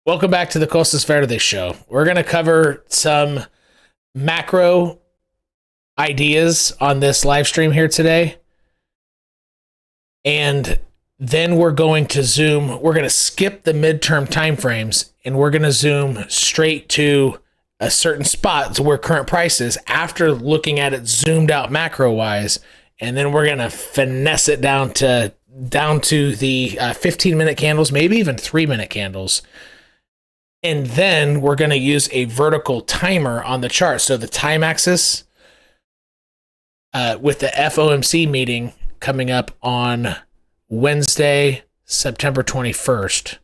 Welcome back to the Costas Verde Show. We're going to cover some macro ideas on this live stream here today. And then we're going to skip the midterm timeframes, and we're going to zoom straight to a certain spot to where current price is after looking at it zoomed out macro wise. And then we're going to finesse it down to the 15-minute candles, maybe even 3-minute candles. And then we're going to use a vertical timer on the chart. So the time axis with the FOMC meeting coming up on Wednesday, September 21st.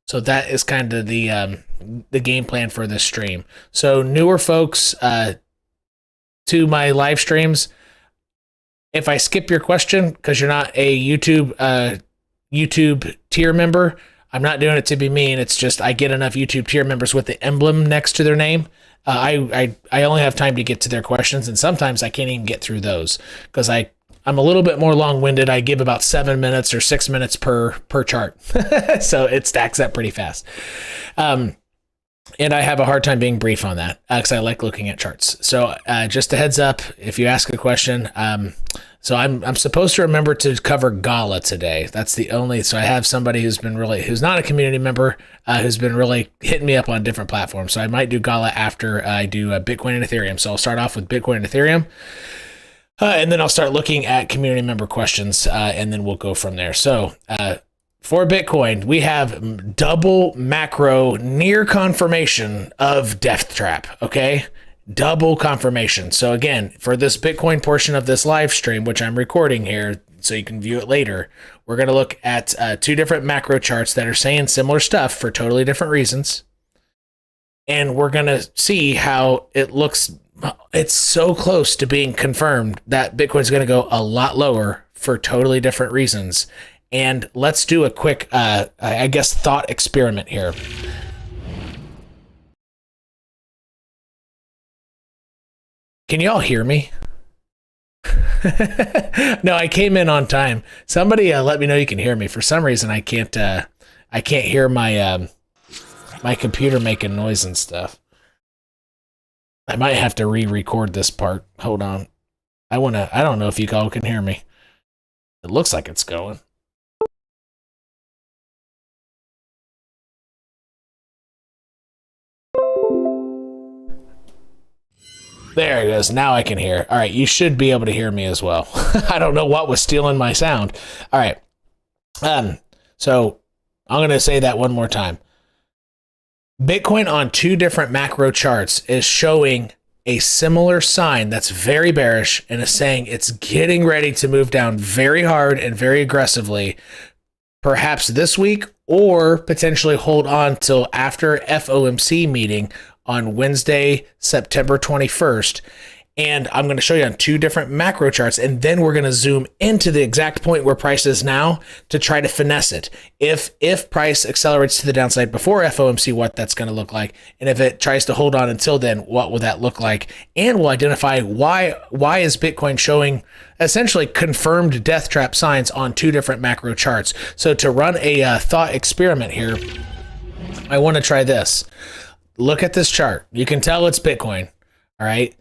So that is kind of the game plan for this stream. So newer folks to my live streams, if I skip your question because you're not a YouTube tier member, I'm not doing it to be mean. It's just I get enough YouTube tier members with the emblem next to their name. I only have time to get to their questions, and sometimes I can't even get through those because I'm a little bit more long-winded. I give about 7 minutes or 6 minutes per chart, so it stacks up pretty fast. And I have a hard time being brief on that because I like looking at charts. So just a heads up, if you ask a question, so I'm supposed to remember to cover Gala today. That's the only. So I have somebody who's not a community member, who's been really hitting me up on different platforms. So I might do Gala after I do Bitcoin and Ethereum. So I'll start off with Bitcoin and Ethereum. And then I'll start looking at community member questions, and then we'll go from there. So for Bitcoin, we have double macro near confirmation of death trap, okay? Double confirmation. So again, for this Bitcoin portion of this live stream, which I'm recording here so you can view it later, we're going to look at two different macro charts that are saying similar stuff for totally different reasons. And we're going to see how it looks. It's so close to being confirmed that Bitcoin's going to go a lot lower for totally different reasons. And let's do a quick, thought experiment here. Can you all hear me? No, I came in on time. Somebody let me know you can hear me. For some reason, I can't hear my my computer making noise and stuff. I might have to re-record this part. Hold on. I don't know if you all can hear me. It looks like it's going. There it is. Now I can hear. All right, you should be able to hear me as well. I don't know what was stealing my sound. All right. So I'm going to say that one more time. Bitcoin on two different macro charts is showing a similar sign that's very bearish and is saying it's getting ready to move down very hard and very aggressively, perhaps this week, or potentially hold on till after FOMC meeting on Wednesday, September 21st. And I'm going to show you on two different macro charts, and then we're going to zoom into the exact point where price is now to try to finesse it. If price accelerates to the downside before FOMC, what that's going to look like, and if it tries to hold on until then, what will that look like? And we'll identify why is Bitcoin showing essentially confirmed death trap signs on two different macro charts. So to run a thought experiment here, I want to try this. Look at this chart. You can tell it's Bitcoin, all right?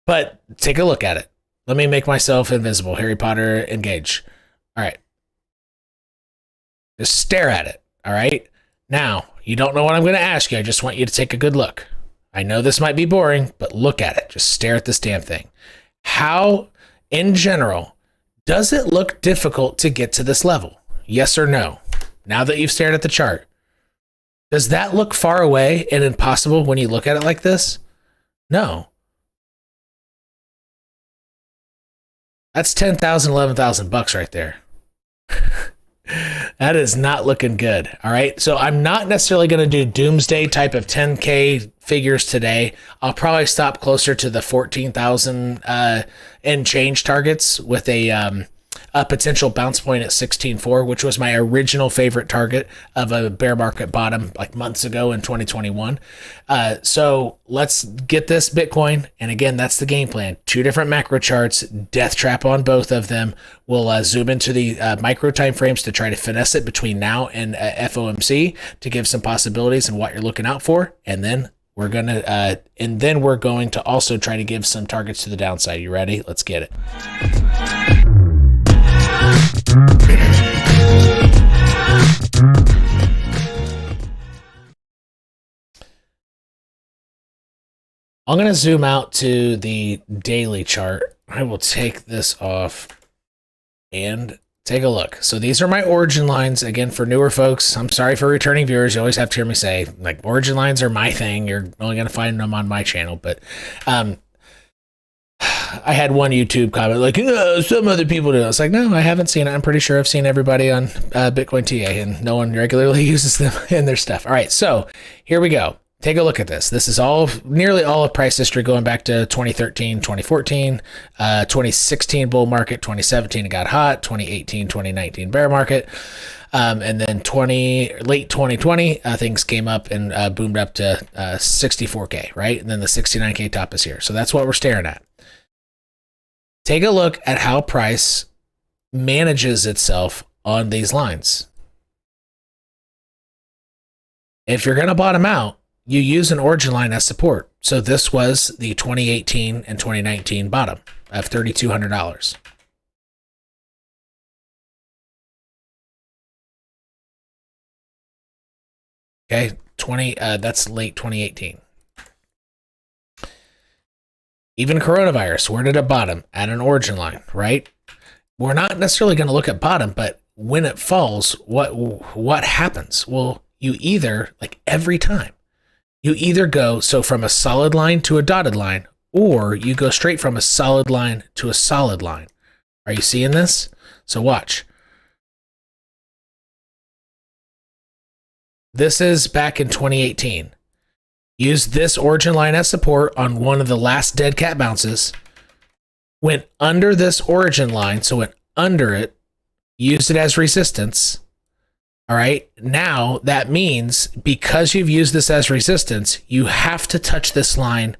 But take a look at it. Let me make myself invisible. Harry Potter, engage. All right. Just stare at it, all right? Now, you don't know what I'm going to ask you. I just want you to take a good look. I know this might be boring, but look at it. Just stare at this damn thing. How, in general, does it look difficult to get to this level? Yes or no? Now that you've stared at the chart. Does that look far away and impossible when you look at it like this? No. That's 10,000, 11,000 bucks right there. That is not looking good. All right. So I'm not necessarily going to do doomsday type of 10K figures today. I'll probably stop closer to the 14,000 and change targets with a a potential bounce point at 16.4, which was my original favorite target of a bear market bottom like months ago in 2021. So let's get this Bitcoin. And again, that's the game plan. 2 different macro charts, death trap on both of them. We'll zoom into the micro time frames to try to finesse it between now and FOMC to give some possibilities and what you're looking out for. And then we're going to also try to give some targets to the downside. You ready? Let's get it. I'm going to zoom out to the daily chart. I will take this off and take a look. So these are my origin lines. Again, for newer folks, I'm sorry for returning viewers. You always have to hear me say, like, origin lines are my thing. You're only going to find them on my channel. But I had one YouTube comment like, some other people do. I was like, no, I haven't seen it. I'm pretty sure I've seen everybody on Bitcoin TA, and no one regularly uses them in their stuff. All right, so here we go. Take a look at this. This is nearly all of price history going back to 2013, 2014, 2016 bull market, 2017 it got hot, 2018, 2019 bear market, and then late 2020 things came up and boomed up to 64K, right? And then the 69K top is here. So that's what we're staring at. Take a look at how price manages itself on these lines. If you're going to bottom out, you use an origin line as support. So this was the 2018 and 2019 bottom of $3,200. Okay, that's late 2018. Even coronavirus, where did it bottom? At an origin line, right? We're not necessarily going to look at bottom, but when it falls, what happens? Well, you either, like every time, you either go from a solid line to a dotted line, or you go straight from a solid line to a solid line. Are you seeing this? So watch. This is back in 2018. Use this origin line as support on one of the last dead cat bounces. Went under this origin line, so went under it, used it as resistance. All right, now that means because you've used this as resistance, you have to touch this line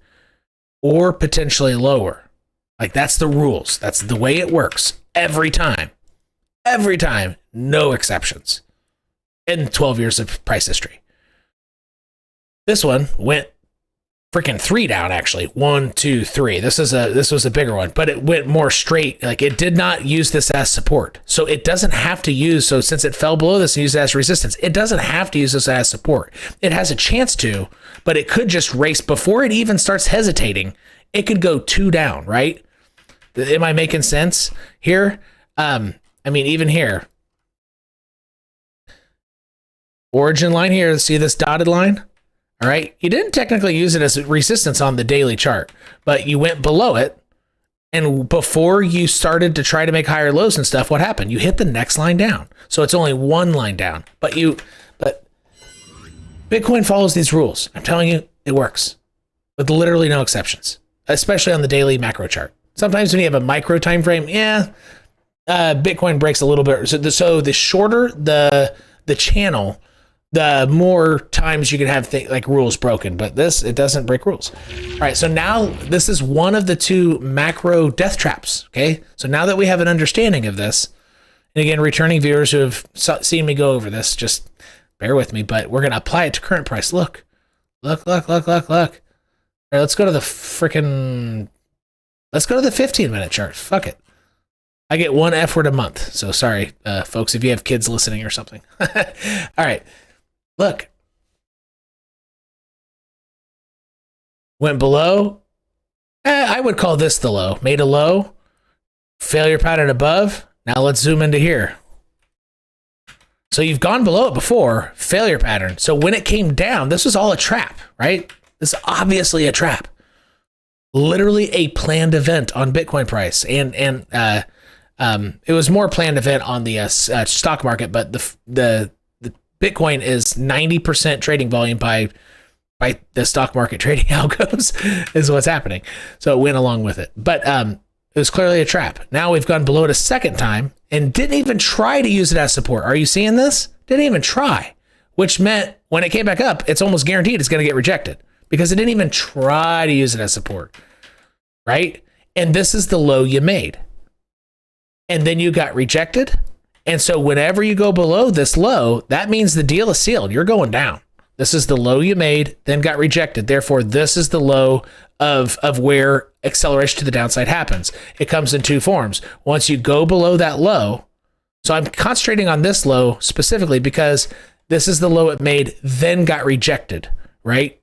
or potentially lower. Like, that's the rules. That's the way it works every time. Every time, no exceptions in 12 years of price history. This one went freaking 3 down, actually. 1, 2, 3. This was a bigger one, but it went more straight. Like, it did not use this as support. So it doesn't have to use, so since it fell below this and used it as resistance, it doesn't have to use this as support. It has a chance to, but it could just race before it even starts hesitating. It could go 2 down, right? Am I making sense here? I mean, even here. Origin line here, see this dotted line? All right, you didn't technically use it as resistance on the daily chart, but you went below it, and before you started to try to make higher lows and stuff, what happened? You hit the next line down. So it's only 1 line down, but Bitcoin follows these rules. I'm telling you, it works with literally no exceptions, especially on the daily macro chart. Sometimes when you have a micro time frame, Bitcoin breaks a little bit. So the shorter the channel, the more times you can have like rules broken, but it doesn't break rules. All right, so now this is one of the 2 macro death traps, okay? So now that we have an understanding of this, and again, returning viewers who have seen me go over this, just bear with me, but we're going to apply it to current price. Look. All right, let's go to the 15-minute chart. Fuck it. I get 1 F word a month, so sorry, folks, if you have kids listening or something. All right. Look, went below. I would call this the low. Made a low, failure pattern above. Now let's zoom into here. So you've gone below it before, failure pattern. So when it came down, this was all a trap, right? This is obviously a trap. Literally a planned event on Bitcoin price, and it was more planned event on the stock market, but the Bitcoin is 90% trading volume by the stock market trading algos is what's happening. So it went along with it. But It was clearly a trap. Now we've gone below it a second time and didn't even try to use it as support. Are you seeing this? Didn't even try, which meant when it came back up, it's almost guaranteed it's going to get rejected because it didn't even try to use it as support, right? And this is the low you made. And then you got rejected. And so whenever you go below this low, that means the deal is sealed. You're going down. This is the low you made, then got rejected. Therefore, this is the low of where acceleration to the downside happens. It comes in two forms. Once you go below that low, so I'm concentrating on this low specifically because this is the low it made, then got rejected, right?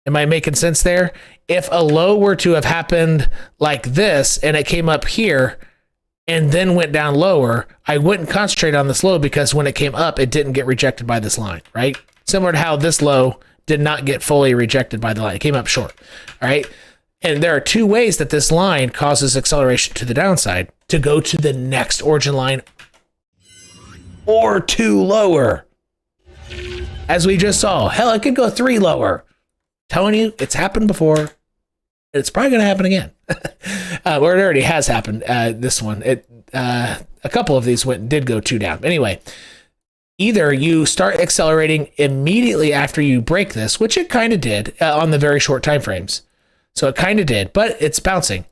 Am I making sense there? If a low were to have happened like this and it came up here and then went down lower, I wouldn't concentrate on this low because when it came up, it didn't get rejected by this line, right? Similar to how this low did not get fully rejected by the line. It came up short, all right? And there are two ways that this line causes acceleration to the downside: to go to the next origin line or two lower. As we just saw, hell, it could go three lower. Telling you, it's happened before. It's probably going to happen again. Or it already has happened. This one, a couple of these did go two down. Anyway, either you start accelerating immediately after you break this, which it kind of did on the very short time frames. So it kind of did, but it's bouncing.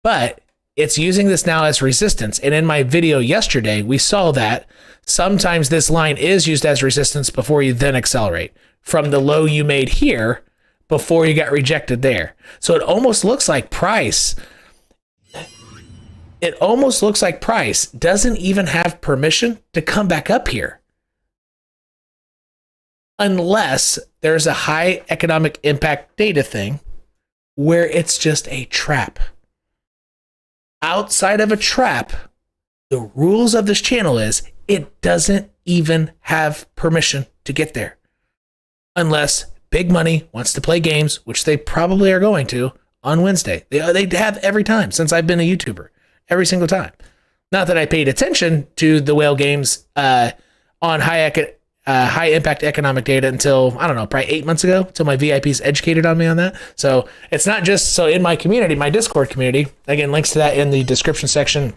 But it's using this now as resistance. And in my video yesterday, we saw that sometimes this line is used as resistance before you then accelerate from the low you made here before you got rejected there. So it almost looks like price. It almost looks like price doesn't even have permission to come back up here, unless there's a high economic impact data thing where it's just a trap. Outside of a trap, the rules of this channel is it doesn't even have permission to get there, unless big money wants to play games, which they probably are going to on Wednesday. They have every time since I've been a YouTuber, every single time. Not that I paid attention to the whale games on high impact economic data until, I don't know, probably 8 months ago, until my VIPs educated on me on that. So it's not just, so in my community, my Discord community, again, links to that in the description section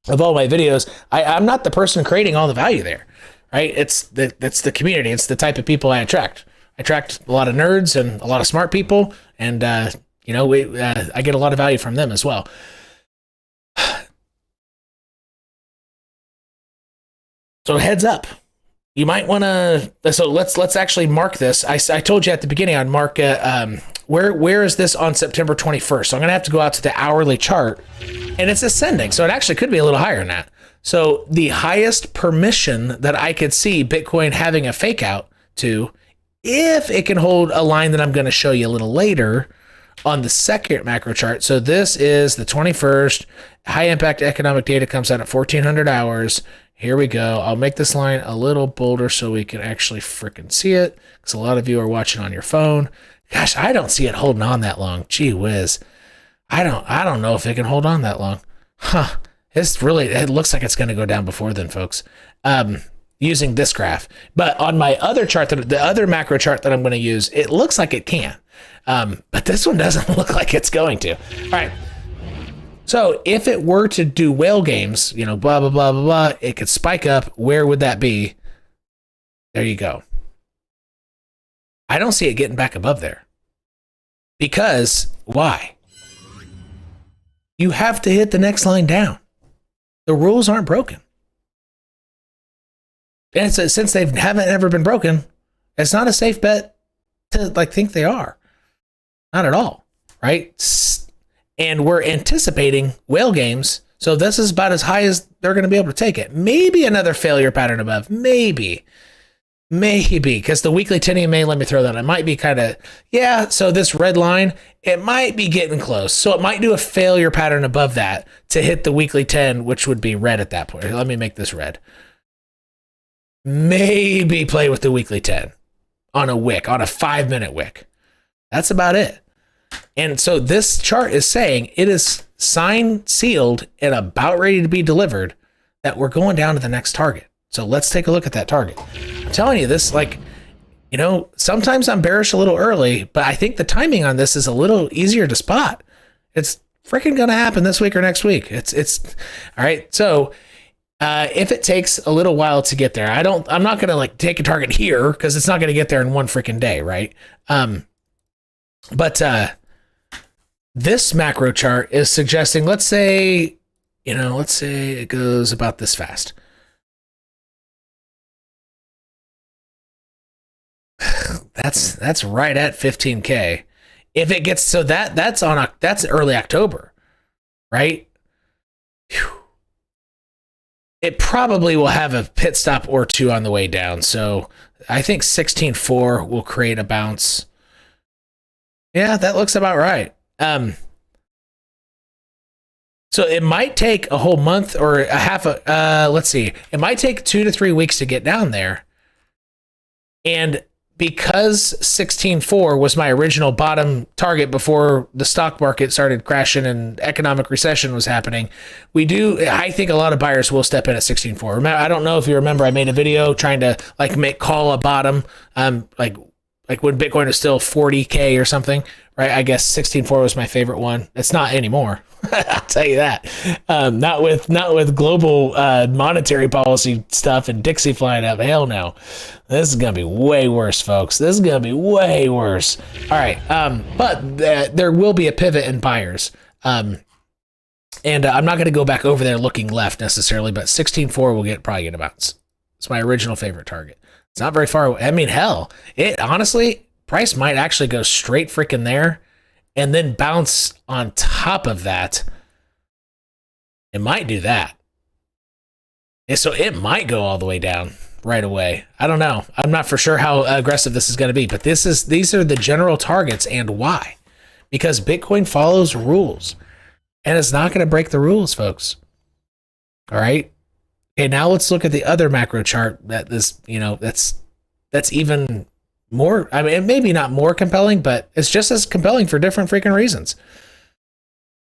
of all my videos. I'm not the person creating all the value there, right? It's the community. It's the type of people I attract. I attract a lot of nerds and a lot of smart people, and I get a lot of value from them as well. So heads up, you might want to. So let's actually mark this. I told you at the beginning I'd mark where is this on September 21st? So I'm gonna have to go out to the hourly chart, and it's ascending, so it actually could be a little higher than that. So the highest permission that I could see Bitcoin having a fake out to, if it can hold a line that I'm going to show you a little later on the second macro chart. So this is the 21st. High impact economic data comes out at 1400 hours. Here we go. I'll make this line a little bolder so we can actually freaking see it, because a lot of you are watching on your phone. Gosh, I don't see it holding on that long. Gee whiz. I don't know if it can hold on that long. Huh. It looks like it's going to go down before then, folks. Using this graph. But on my other chart, the other macro chart that I'm going to use, it looks like it can. But this one doesn't look like it's going to. All right. So if it were to do whale games, blah, blah, blah, blah, blah, it could spike up. Where would that be? There you go. I don't see it getting back above there. Because why? You have to hit the next line down. The rules aren't broken. And since they haven't ever been broken, it's not a safe bet to think they are. Not at all, right? And we're anticipating whale games, so this is about as high as they're going to be able to take it. Maybe another failure pattern above. Maybe, because the weekly 10 EMA, let me throw that. It might be kind of, so this red line, it might be getting close. So it might do a failure pattern above that to hit the weekly 10, which would be red at that point. Let me make this red. Maybe play with the weekly 10 on a wick, on a 5-minute wick. That's about it. And so this chart is saying it is signed, sealed, and about ready to be delivered that we're going down to the next target. So let's take a look at that target. I'm telling you this, sometimes I'm bearish a little early, but I think the timing on this is a little easier to spot. It's freaking going to happen this week or next week. It's all right. So if it takes a little while to get there, I'm not going to like take a target here because it's not going to get there in one freaking day. Right. But this macro chart is suggesting, let's say it goes about this fast. That's right at 15K. If it gets, so that's early October, right? Whew. It probably will have a pit stop or two on the way down. So I think 16.4 will create a bounce. Yeah, that looks about right. So it might take a whole month or a half. Let's see. It might take 2 to 3 weeks to get down there. And because 16.4 was my original bottom target before the stock market started crashing and economic recession was happening, I think a lot of buyers will step in at 16.4. Remember, I don't know if you remember, I made a video trying to call a bottom, like when Bitcoin was still 40K or something, right? I guess 16.4 was my favorite one. It's not anymore. I'll tell you that. Not with global monetary policy stuff and Dixie flying up. Hell no. This is going to be way worse, folks. This is going to be way worse. All right. But there will be a pivot in buyers. And I'm not going to go back over there looking left necessarily, but 16.4 will probably get a bounce. It's my original favorite target. It's not very far away. I mean, hell, honestly, price might actually go straight freaking there and then bounce on top of that. It might do that. And so it might go all the way down right away. I don't know. I'm not for sure how aggressive this is going to be, but these are the general targets and why. Because Bitcoin follows rules and it's not going to break the rules, folks. All right. Okay, now let's look at the other macro chart that's even more, I mean, maybe not more compelling, but it's just as compelling for different freaking reasons.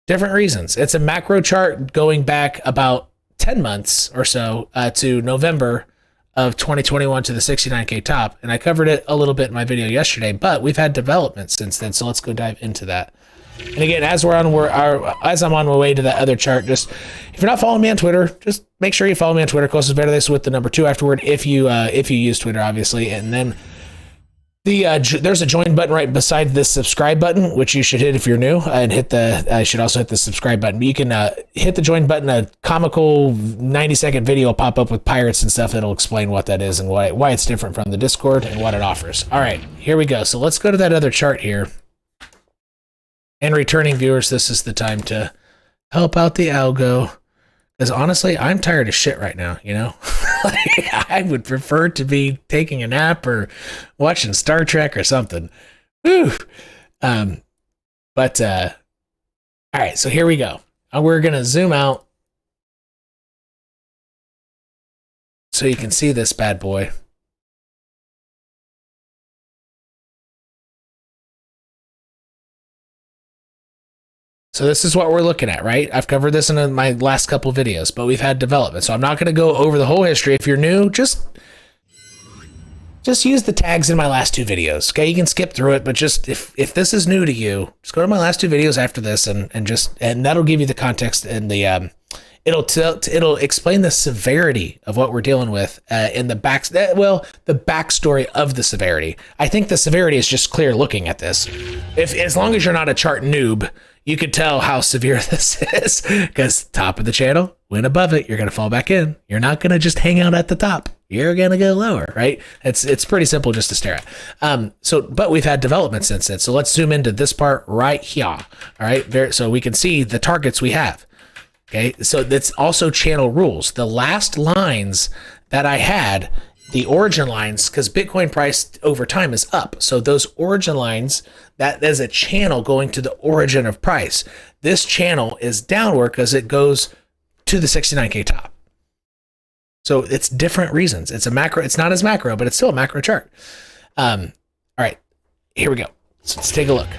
Different reasons. It's a macro chart going back about 10 months or so to November of 2021 to the 69K top. And I covered it a little bit in my video yesterday, but we've had developments since then. So let's go dive into that. And again, as I'm on my way to that other chart, just if you're not following me on Twitter, just make sure you follow me on Twitter. Closest better this with the number 2 afterward if you use Twitter, obviously. And then there's a join button right beside this subscribe button, which you should hit if you're new, and should also hit the subscribe button. But you can hit the join button. A comical 90-second video will pop up with pirates and stuff that'll explain what that is and why it's different from the Discord and what it offers. All right, here we go. So let's go to that other chart here. And returning viewers, this is the time to help out the algo. Because honestly, I'm tired of shit right now, you know? I would prefer to be taking a nap or watching Star Trek or something. Whew. All right, so here we go. We're going to zoom out so you can see this bad boy. So this is what we're looking at, right? I've covered this in my last couple videos, but we've had development. So I'm not going to go over the whole history. If you're new, just use the tags in my last 2 videos. Okay, you can skip through it, but just if this is new to you, just go to my last 2 videos after this, and that'll give you the context and the it'll explain the severity of what we're dealing with in the backstory of the severity. I think the severity is just clear looking at this. As long as you're not a chart noob, you could tell how severe this is, because top of the channel, went above it, you're going to fall back in. You're not going to just hang out at the top. You're going to go lower, right? It's pretty simple just to stare at. But we've had development since then. So let's zoom into this part right here. All right. So we can see the targets we have. Okay. So that's also channel rules. The last lines that I had, the origin lines, because Bitcoin price over time is up. So those origin lines, that is a channel going to the origin of price. This channel is downward because it goes to the 69K top. So it's different reasons. It's a macro. It's not as macro, but it's still a macro chart. All right, here we go. So let's take a look.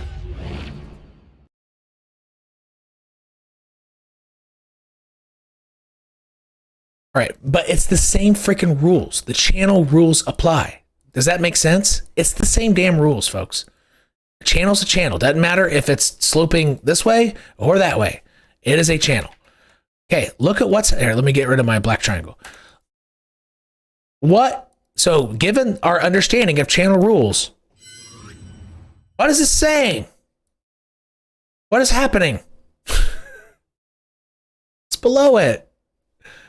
All right, but it's the same freaking rules. The channel rules apply. Does that make sense? It's the same damn rules, folks. channel's a channel. Doesn't matter if it's sloping this way or that way. It is a channel. Okay, look at what's here. Let me get rid of my black triangle. So given our understanding of channel rules, what is this saying? What is happening? It's below it.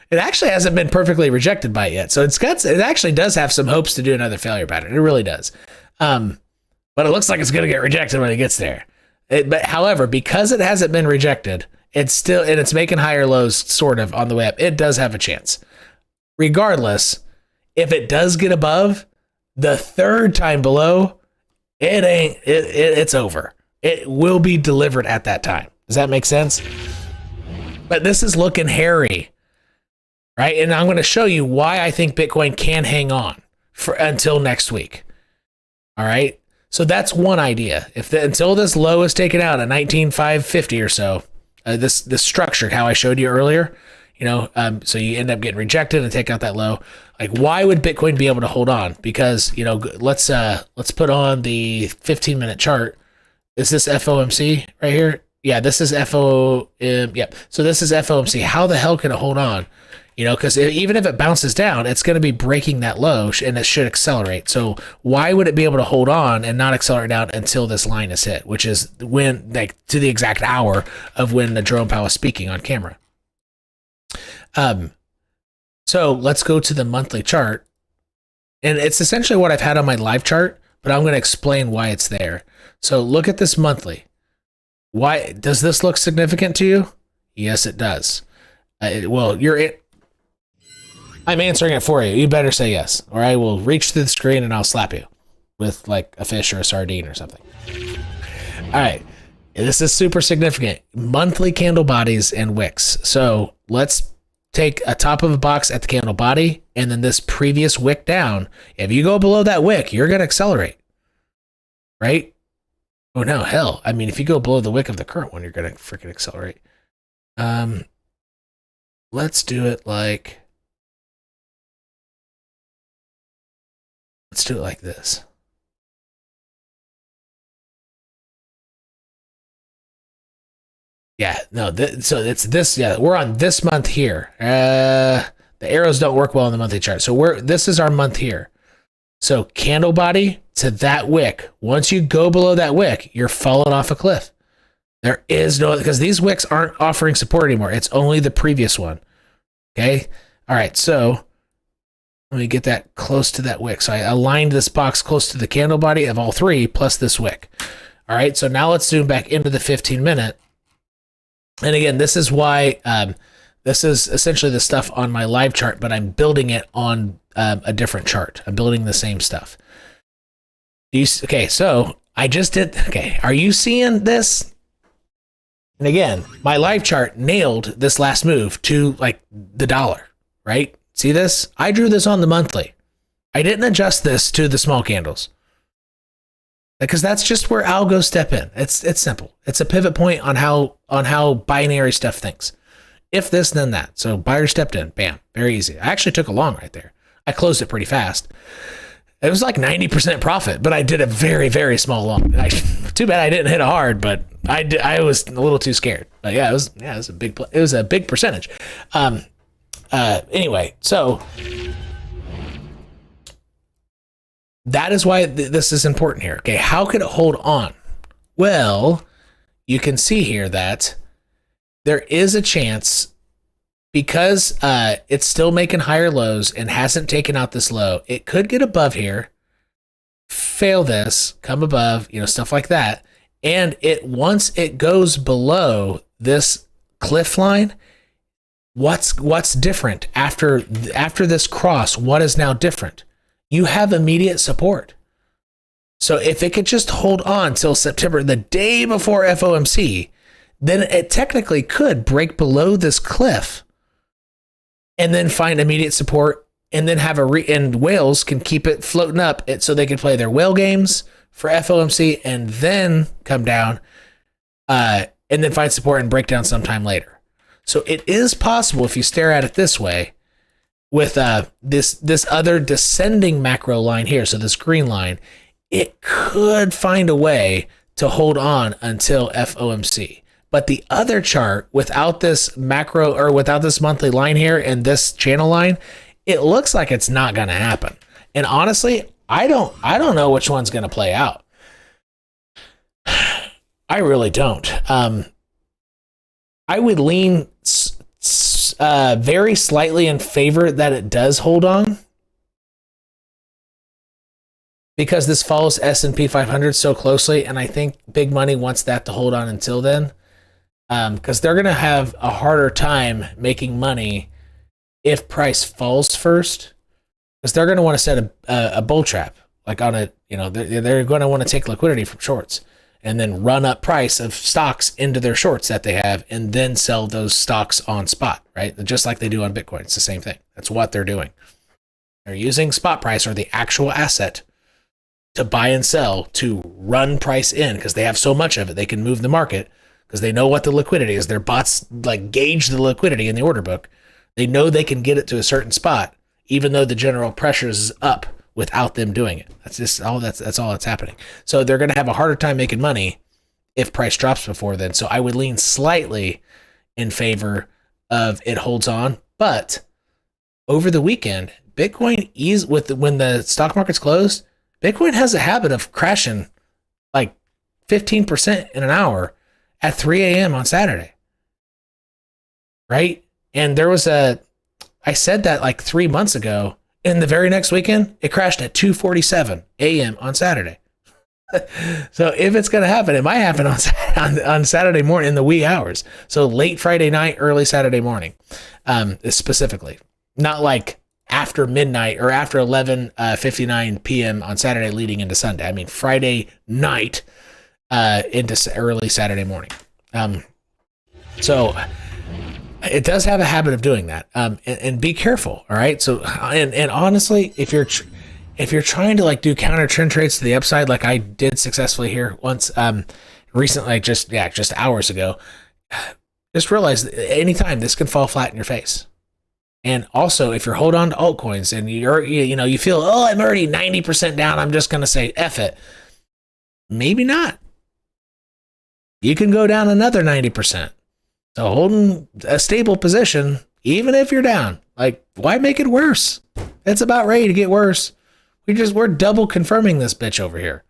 It actually hasn't been perfectly rejected by it yet. So it actually does have some hopes to do another failure pattern. It really does. But it looks like it's going to get rejected when it gets there. But however, because it hasn't been rejected, it's making higher lows sort of on the way up. It does have a chance. Regardless, if it does get above the third time below, it's over. It will be delivered at that time. Does that make sense? But this is looking hairy, right? And I'm going to show you why I think Bitcoin can hang on until next week. All right. So that's one idea. Until this low is taken out at 19,550 or so, this structured how I showed you earlier, so you end up getting rejected and take out that low. Like, why would Bitcoin be able to hold on? Because let's put on the 15-minute chart. Is this FOMC right here? Yeah, this is yep. So this is FOMC. How the hell can it hold on? Because even if it bounces down, it's going to be breaking that low and it should accelerate. So why would it be able to hold on and not accelerate down until this line is hit, which is when, to the exact hour of when Jerome Powell is speaking on camera. So let's go to the monthly chart. And it's essentially what I've had on my live chart, but I'm going to explain why it's there. So look at this monthly. Why does this look significant to you? Yes, it does. I'm answering it for you. You better say yes, or I will reach through the screen and I'll slap you with like a fish or a sardine or something. All right. This is super significant. Monthly candle bodies and wicks. So let's take a top of a box at the candle body and then this previous wick down. If you go below that wick, you're going to accelerate, right? Oh no, hell. I mean, if you go below the wick of the current one, you're going to freaking accelerate. Let's do it like this. Yeah, no, so it's this. Yeah, we're on this month here. The arrows don't work well in the monthly chart. So this is our month here. So candle body to that wick. Once you go below that wick, you're falling off a cliff. There is no, because these wicks aren't offering support anymore. It's only the previous one. Okay. All right. So let me get that close to that wick. So I aligned this box close to the candle body of all three plus this wick. All right. So now let's zoom back into the 15-minute. And again, this is why this is essentially the stuff on my live chart, but I'm building it on a different chart. I'm building the same stuff. Okay, so I just did. Okay, are you seeing this? And again, my live chart nailed this last move to like the dollar, right? See this? I drew this on the monthly. I didn't adjust this to the small candles because that's just where algos step in. It's simple. It's a pivot point on how binary stuff thinks. If this, then that. So buyer stepped in, bam, very easy. I actually took a long right there. I closed it pretty fast. It was like 90% profit, but I did a very, very small long. Too bad I didn't hit a hard, but I was a little too scared. But yeah, it was a big percentage. Anyway, so that is why this is important here. Okay, how could it hold on? Well, you can see here that there is a chance because it's still making higher lows and hasn't taken out this low. It could get above here, fail this, come above, stuff like that. And once it goes below this cliff line, what's different after this cross? What is now different? You have immediate support. So if it could just hold on till September, the day before FOMC, then it technically could break below this cliff and then find immediate support and then have and whales can keep it floating up so they can play their whale games for FOMC and then come down and then find support and break down sometime later. So it is possible if you stare at it this way with this other descending macro line here, so this green line, it could find a way to hold on until FOMC. But the other chart, without this macro or without this monthly line here and this channel line, it looks like it's not going to happen. And honestly, I don't know which one's going to play out. I really don't. I would lean very slightly in favor that it does hold on, because this follows S&P 500 so closely, and I think big money wants that to hold on until then, because they're going to have a harder time making money if price falls first, because they're going to want to set a bull trap, like on a, they're going to want to take liquidity from shorts and then run up price of stocks into their shorts that they have and then sell those stocks on spot, right? Just like they do on Bitcoin. It's the same thing. That's what they're doing. They're using spot price, or the actual asset, to buy and sell, to run price in, because they have so much of it. They can move the market because they know what the liquidity is. Their bots like gauge the liquidity in the order book. They know they can get it to a certain spot, even though the general pressure is up, without them doing it. That's all that's happening. So they're going to have a harder time making money if price drops before then. So I would lean slightly in favor of it holds on. But over the weekend, Bitcoin when the stock market's closed, Bitcoin has a habit of crashing like 15% in an hour at 3 a.m. on Saturday. Right? And I said that like 3 months ago. And the very next weekend, it crashed at 2:47 a.m. on Saturday. So if it's going to happen, it might happen on Saturday morning in the wee hours. So late Friday night, early Saturday morning, specifically. Not like after midnight or after 11:59 p.m. on Saturday leading into Sunday. I mean Friday night into early Saturday morning. So it does have a habit of doing that, and be careful. All right. So, and honestly, if you're trying to like do counter trend trades to the upside, like I did successfully here once, recently, like just hours ago, just realize that anytime this can fall flat in your face. And also, if you're hold on to altcoins and you feel, oh, I'm already 90% down, I'm just going to say F it. Maybe not. You can go down another 90%. So holding a stable position, even if you're down, like, why make it worse? It's about ready to get worse. We're double confirming this bitch over here.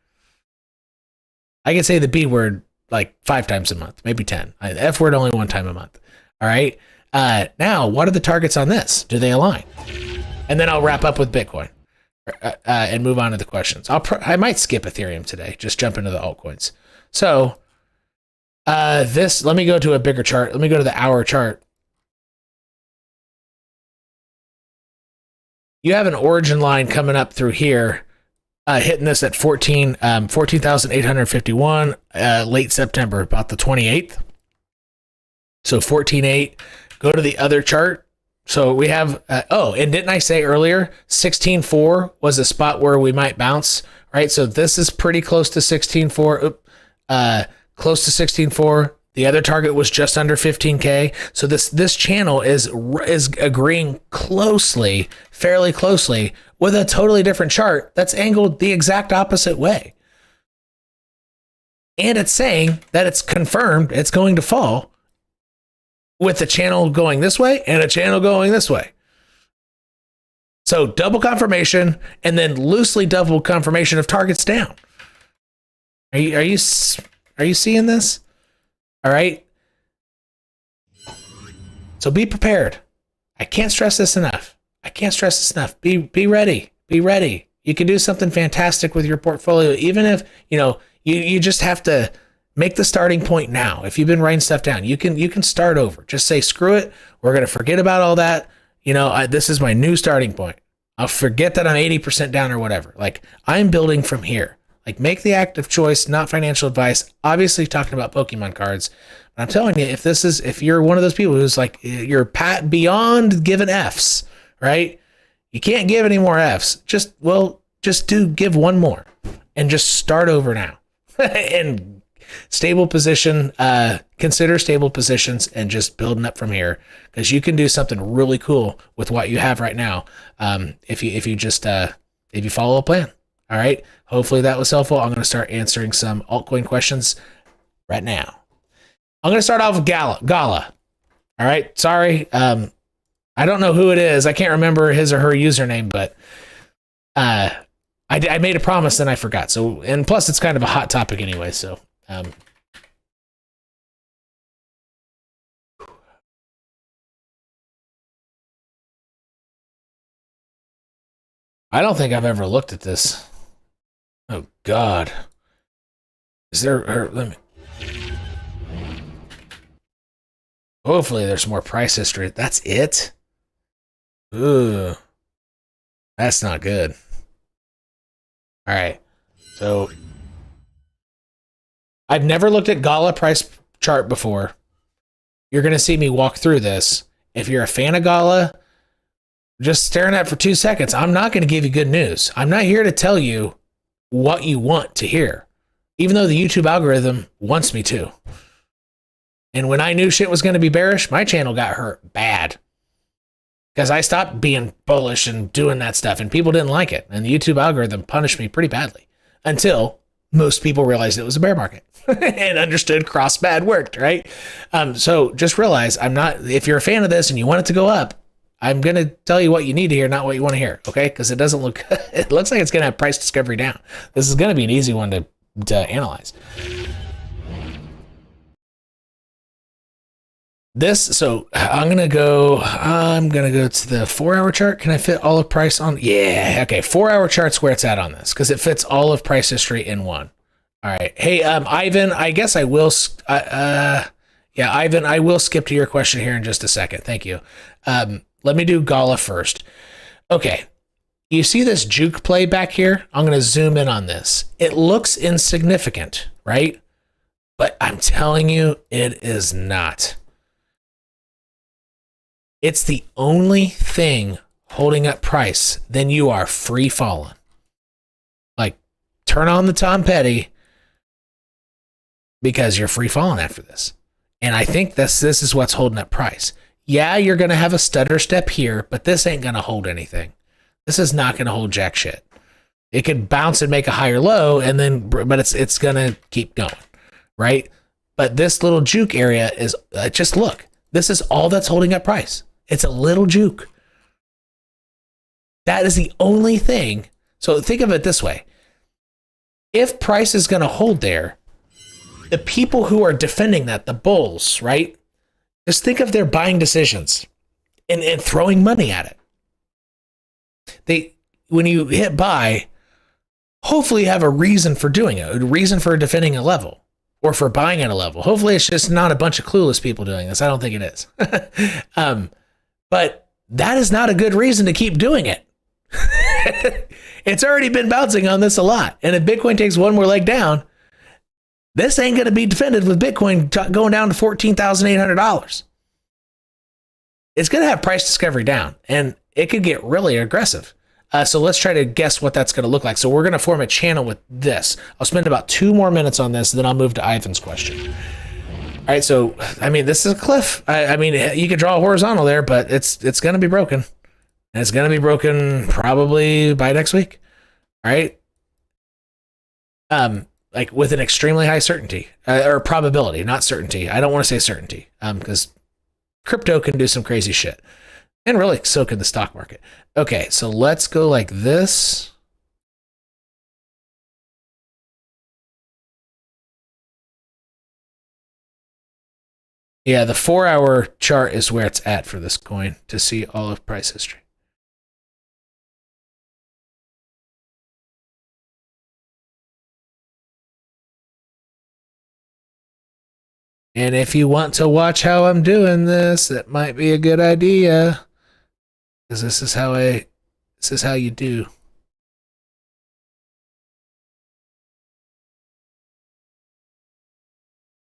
I can say the B word like 5 times a month, maybe 10. The F word only 1 time a month. All right. Now, what are the targets on this? Do they align? And then I'll wrap up with Bitcoin and move on to the questions. I might skip Ethereum today, just jump into the altcoins. So, let me go to a bigger chart. Let me go to the hour chart. You have an origin line coming up through here, hitting this at 14,851, late September, about the 28th. So 14.8. Go to the other chart. So we have, and didn't I say earlier, 16.4 was a spot where we might bounce, right? So this is pretty close to 16.4. Close to 16.4. The other target was just under 15K. So this channel is agreeing fairly closely with a totally different chart that's angled the exact opposite way. And it's saying that it's confirmed it's going to fall with the channel going this way and a channel going this way. So double confirmation and then loosely double confirmation of targets down. Are you seeing this? All right. So be prepared. I can't stress this enough. Be ready. Be ready. You can do something fantastic with your portfolio, even if, you just have to make the starting point now. If you've been writing stuff down, you can start over. Just say, screw it. We're going to forget about all that. This is my new starting point. I'll forget that I'm 80% down or whatever. Like, I'm building from here. Like, make the active choice, not financial advice. Obviously talking about Pokemon cards. But I'm telling you, if you're one of those people who's like, you're beyond giving Fs, right? You can't give any more Fs. Just give one more and just start over now. And stable position, consider stable positions and just building up from here, because you can do something really cool with what you have right now. If you follow a plan. All right. Hopefully that was helpful. I'm going to start answering some altcoin questions right now. I'm going to start off with Gala. All right. Sorry. I don't know who it is. I can't remember his or her username, but I made a promise and I forgot. So, and plus it's kind of a hot topic anyway. So, I don't think I've ever looked at this. Oh God. Is there, let me, hopefully there's more price history. That's it? Ooh. That's not good. All right. So I've never looked at Gala price chart before. You're going to see me walk through this. If you're a fan of Gala, just staring at it for 2 seconds. I'm not going to give you good news. I'm not here to tell you what you want to hear, even though the YouTube algorithm wants me to. And when I knew shit was going to be bearish, my channel got hurt bad because I stopped being bullish and doing that stuff, and people didn't like it. And the YouTube algorithm punished me pretty badly until most people realized it was a bear market and understood cross bad worked, right? So just realize I'm not, if you're a fan of this and you want it to go up, I'm going to tell you what you need to hear, not what you want to hear, okay? Because it doesn't look, it looks like it's going to have price discovery down. This is going to be an easy one to analyze. So I'm going to go to the 4-hour chart. Can I fit all of price on? Yeah. Okay. 4-hour chart's where it's at on this because it fits all of price history in one. All right. Hey, Ivan, I guess I will, Ivan, I will skip to your question here in just a second. Thank you. Let me do Gala first. Okay. You see this juke play back here? I'm going to zoom in on this. It looks insignificant, right? But I'm telling you, it is not. It's the only thing holding up price. Then you are free falling. Like, turn on the Tom Petty because you're free falling after this. And I think this is what's holding up price. Yeah, you're going to have a stutter step here, but this ain't going to hold anything. This is not going to hold jack shit. It could bounce and make a higher low, and then, but it's going to keep going, right? But this little juke area is, just look, this is all that's holding up price. It's a little juke. That is the only thing. So think of it this way. If price is going to hold there, the people who are defending that, the bulls, right? Just think of their buying decisions and throwing money at it. When you hit buy, hopefully you have a reason for doing it, a reason for defending a level or for buying at a level. Hopefully it's just not a bunch of clueless people doing this. I don't think it is. But that is not a good reason to keep doing it. It's already been bouncing on this a lot. And if Bitcoin takes one more leg down, this ain't going to be defended with Bitcoin going down to $14,800. It's going to have price discovery down, and it could get really aggressive. So let's try to guess what that's going to look like. So we're going to form a channel with this. I'll spend about 2 more minutes on this, and then I'll move to Ivan's question. All right, so, I mean, this is a cliff. I mean, you could draw a horizontal there, but it's going to be broken. And it's going to be broken probably by next week. All right? Like with an extremely high certainty, or probability, not certainty. I don't want to say certainty, because crypto can do some crazy shit. And really, so can the stock market. Okay, so let's go like this. Yeah, the 4-hour chart is where it's at for this coin to see all of price history. And if you want to watch how I'm doing this, that might be a good idea. Because this is how you do.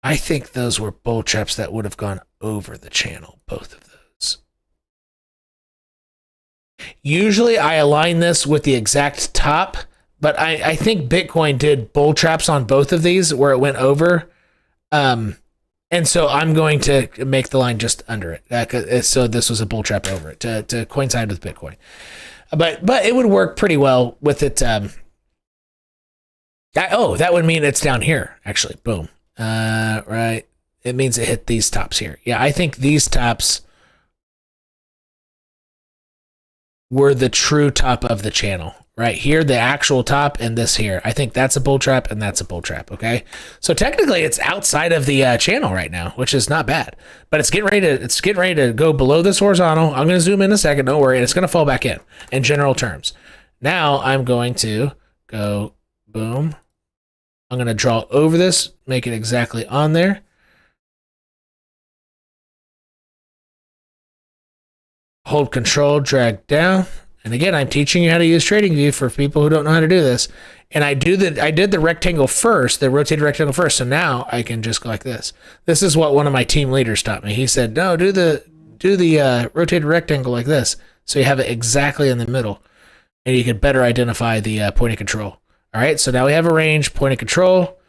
I think those were bull traps that would have gone over the channel, both of those. Usually I align this with the exact top, but I think Bitcoin did bull traps on both of these where it went over. And so I'm going to make the line just under it. So this was a bull trap over it to coincide with Bitcoin. But it would work pretty well with it That would mean it's down here, actually. Boom. Right. It means it hit these tops here. Yeah, I think these tops were the true top of the channel. Right here, the actual top, and this here. I think that's a bull trap, and that's a bull trap, okay? So technically, it's outside of the channel right now, which is not bad. But it's getting ready to go below this horizontal. I'm going to zoom in a second, don't worry, and it's going to fall back in general terms. Now, I'm going to go, boom. I'm going to draw over this, make it exactly on there. Hold control, drag down. And again, I'm teaching you how to use TradingView for people who don't know how to do this. And I did the rectangle first, the rotated rectangle first. So now I can just go like this. This is what one of my team leaders taught me. He said, no, do the rotated rectangle like this. So you have it exactly in the middle and you can better identify the point of control. All right. So now we have a range, point of control.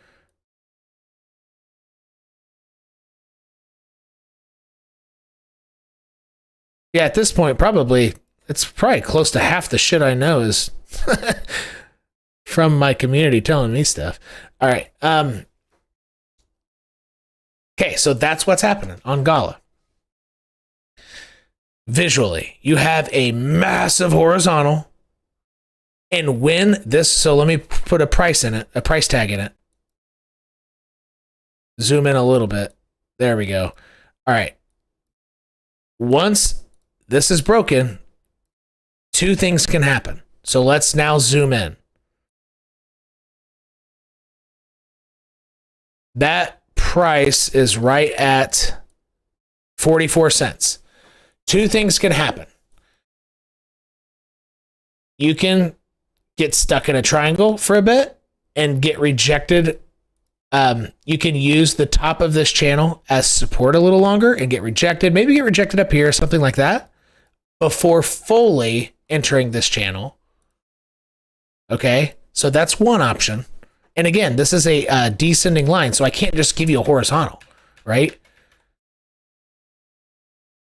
Yeah. At this point, it's probably close to half the shit I know is from my community telling me stuff. All right. Okay, so that's what's happening on Gala. Visually, you have a massive horizontal. And when this, so let me put a price tag in it. Zoom in a little bit. There we go. All right. Once this is broken, two things can happen. So let's now zoom in. That price is right at 44 cents. Two things can happen. You can get stuck in a triangle for a bit and get rejected. You can use the top of this channel as support a little longer and get rejected. Maybe get rejected up here, something like that, before fully entering this channel. Okay, so that's one option. And again, this is a descending line, so I can't just give you a horizontal, right?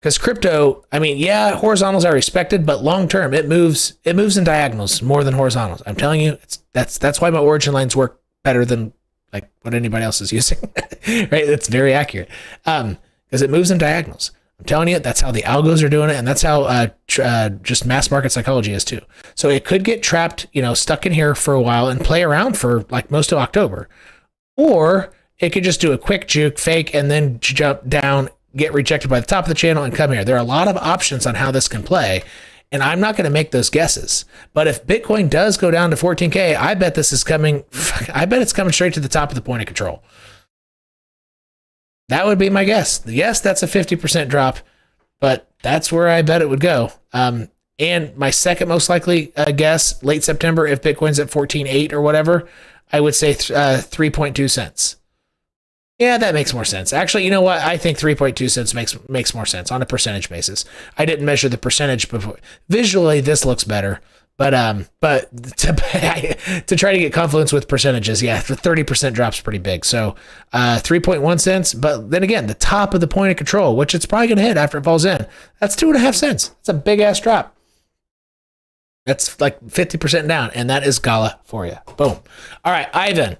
Because crypto, I mean, yeah, horizontals are respected, but long term, it moves in diagonals more than horizontals. I'm telling you, that's why my origin lines work better than like what anybody else is using, right? It's very accurate because it moves in diagonals. I'm telling you, that's how the algos are doing it, and that's how just mass market psychology is too. So it could get trapped, stuck in here for a while and play around for like most of October, or it could just do a quick juke fake and then jump down, get rejected by the top of the channel, and come here. There are a lot of options on how this can play, and I'm not going to make those guesses. But if Bitcoin does go down to 14K, I bet this is coming. I bet it's coming straight to the top of the point of control. That would be my guess. Yes, that's a 50% drop, but that's where I bet it would go. And my second most likely guess, late September, if Bitcoin's at 14.8 or whatever, I would say 3.2 cents. Yeah, that makes more sense. Actually, you know what? I think 3.2 cents makes more sense on a percentage basis. I didn't measure the percentage before. Visually, this looks better. But to try to get confluence with percentages, yeah, the 30% drop's pretty big. So 3.1 cents. But then again, the top of the point of control, which it's probably going to hit after it falls in, that's 2.5 cents. That's a big ass drop. That's like 50% down, and that is Gala for you. Boom. All right, Ivan,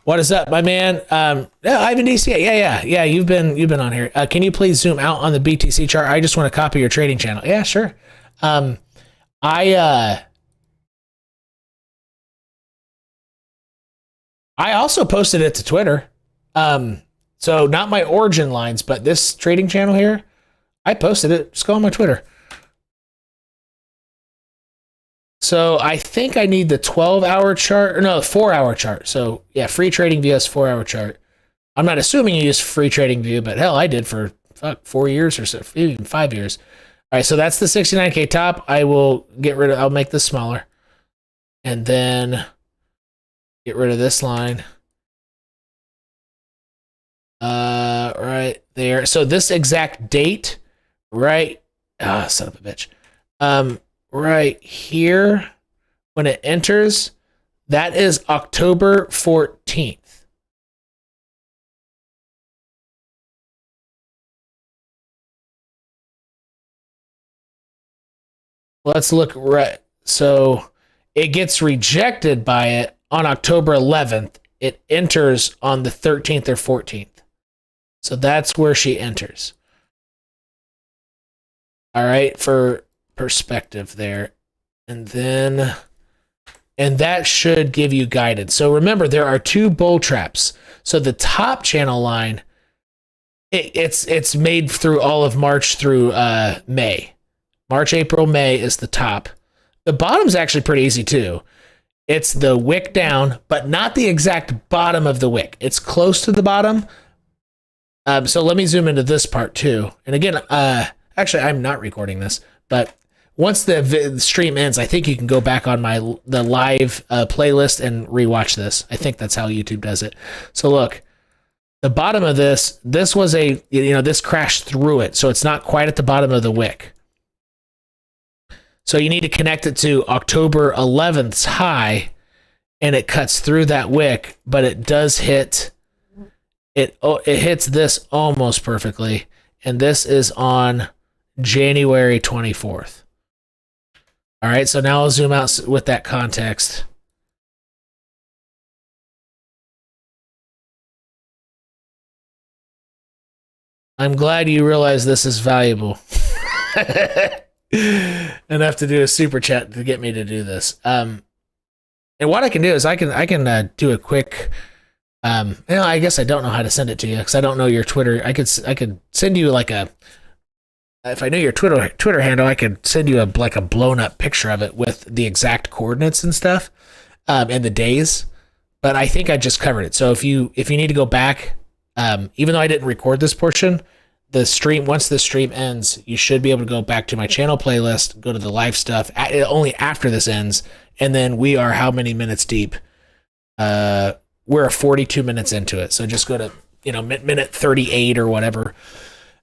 what is up, my man? Ivan DC. Yeah. You've been on here. Can you please zoom out on the BTC chart? I just want to copy your trading channel. Yeah, sure. I also posted it to Twitter. So not my origin lines, but this trading channel here, I posted it. Just go on my Twitter. So I think I need the 12-hour chart, or no, 4-hour chart. So yeah, free TradingView has 4-hour chart. I'm not assuming you use free TradingView, but hell, I did for 4 years or so, even 5 years. All right, so that's the 69K top. I'll make this smaller. And then get rid of this line. Right there. So this exact date, right? Son of a bitch. Right here, when it enters, that is October 14th. Let's look right. So it gets rejected by it on October 11th. It enters on the 13th or 14th. So that's where she enters. All right, for perspective there. And that should give you guidance. So remember, there are two bull traps. So the top channel line, it's made through all of March through May. March, April, May is the top. The bottom's actually pretty easy too. It's the wick down, but not the exact bottom of the wick. It's close to the bottom. So let me zoom into this part too. And again, actually, I'm not recording this, but once the stream ends, I think you can go back on the live playlist and rewatch this. I think that's how YouTube does it. So look, the bottom of this was this crashed through it, so it's not quite at the bottom of the wick. So you need to connect it to October 11th's high, and it cuts through that wick, but it does hit, it hits this almost perfectly, and this is on January 24th. All right, so now I'll zoom out with that context. I'm glad you realize this is valuable. Enough to do a super chat to get me to do this. And what I can do is I can do a quick. I guess I don't know how to send it to you because I don't know your Twitter. I could send you like a. If I knew your Twitter handle, I could send you a blown up picture of it with the exact coordinates and stuff, and the days. But I think I just covered it. So if you need to go back, even though I didn't record this portion, once the stream ends, you should be able to go back to my channel playlist, go to the live stuff only after this ends, and then we are how many minutes deep? We're 42 minutes into it. So just go to minute 38 or whatever.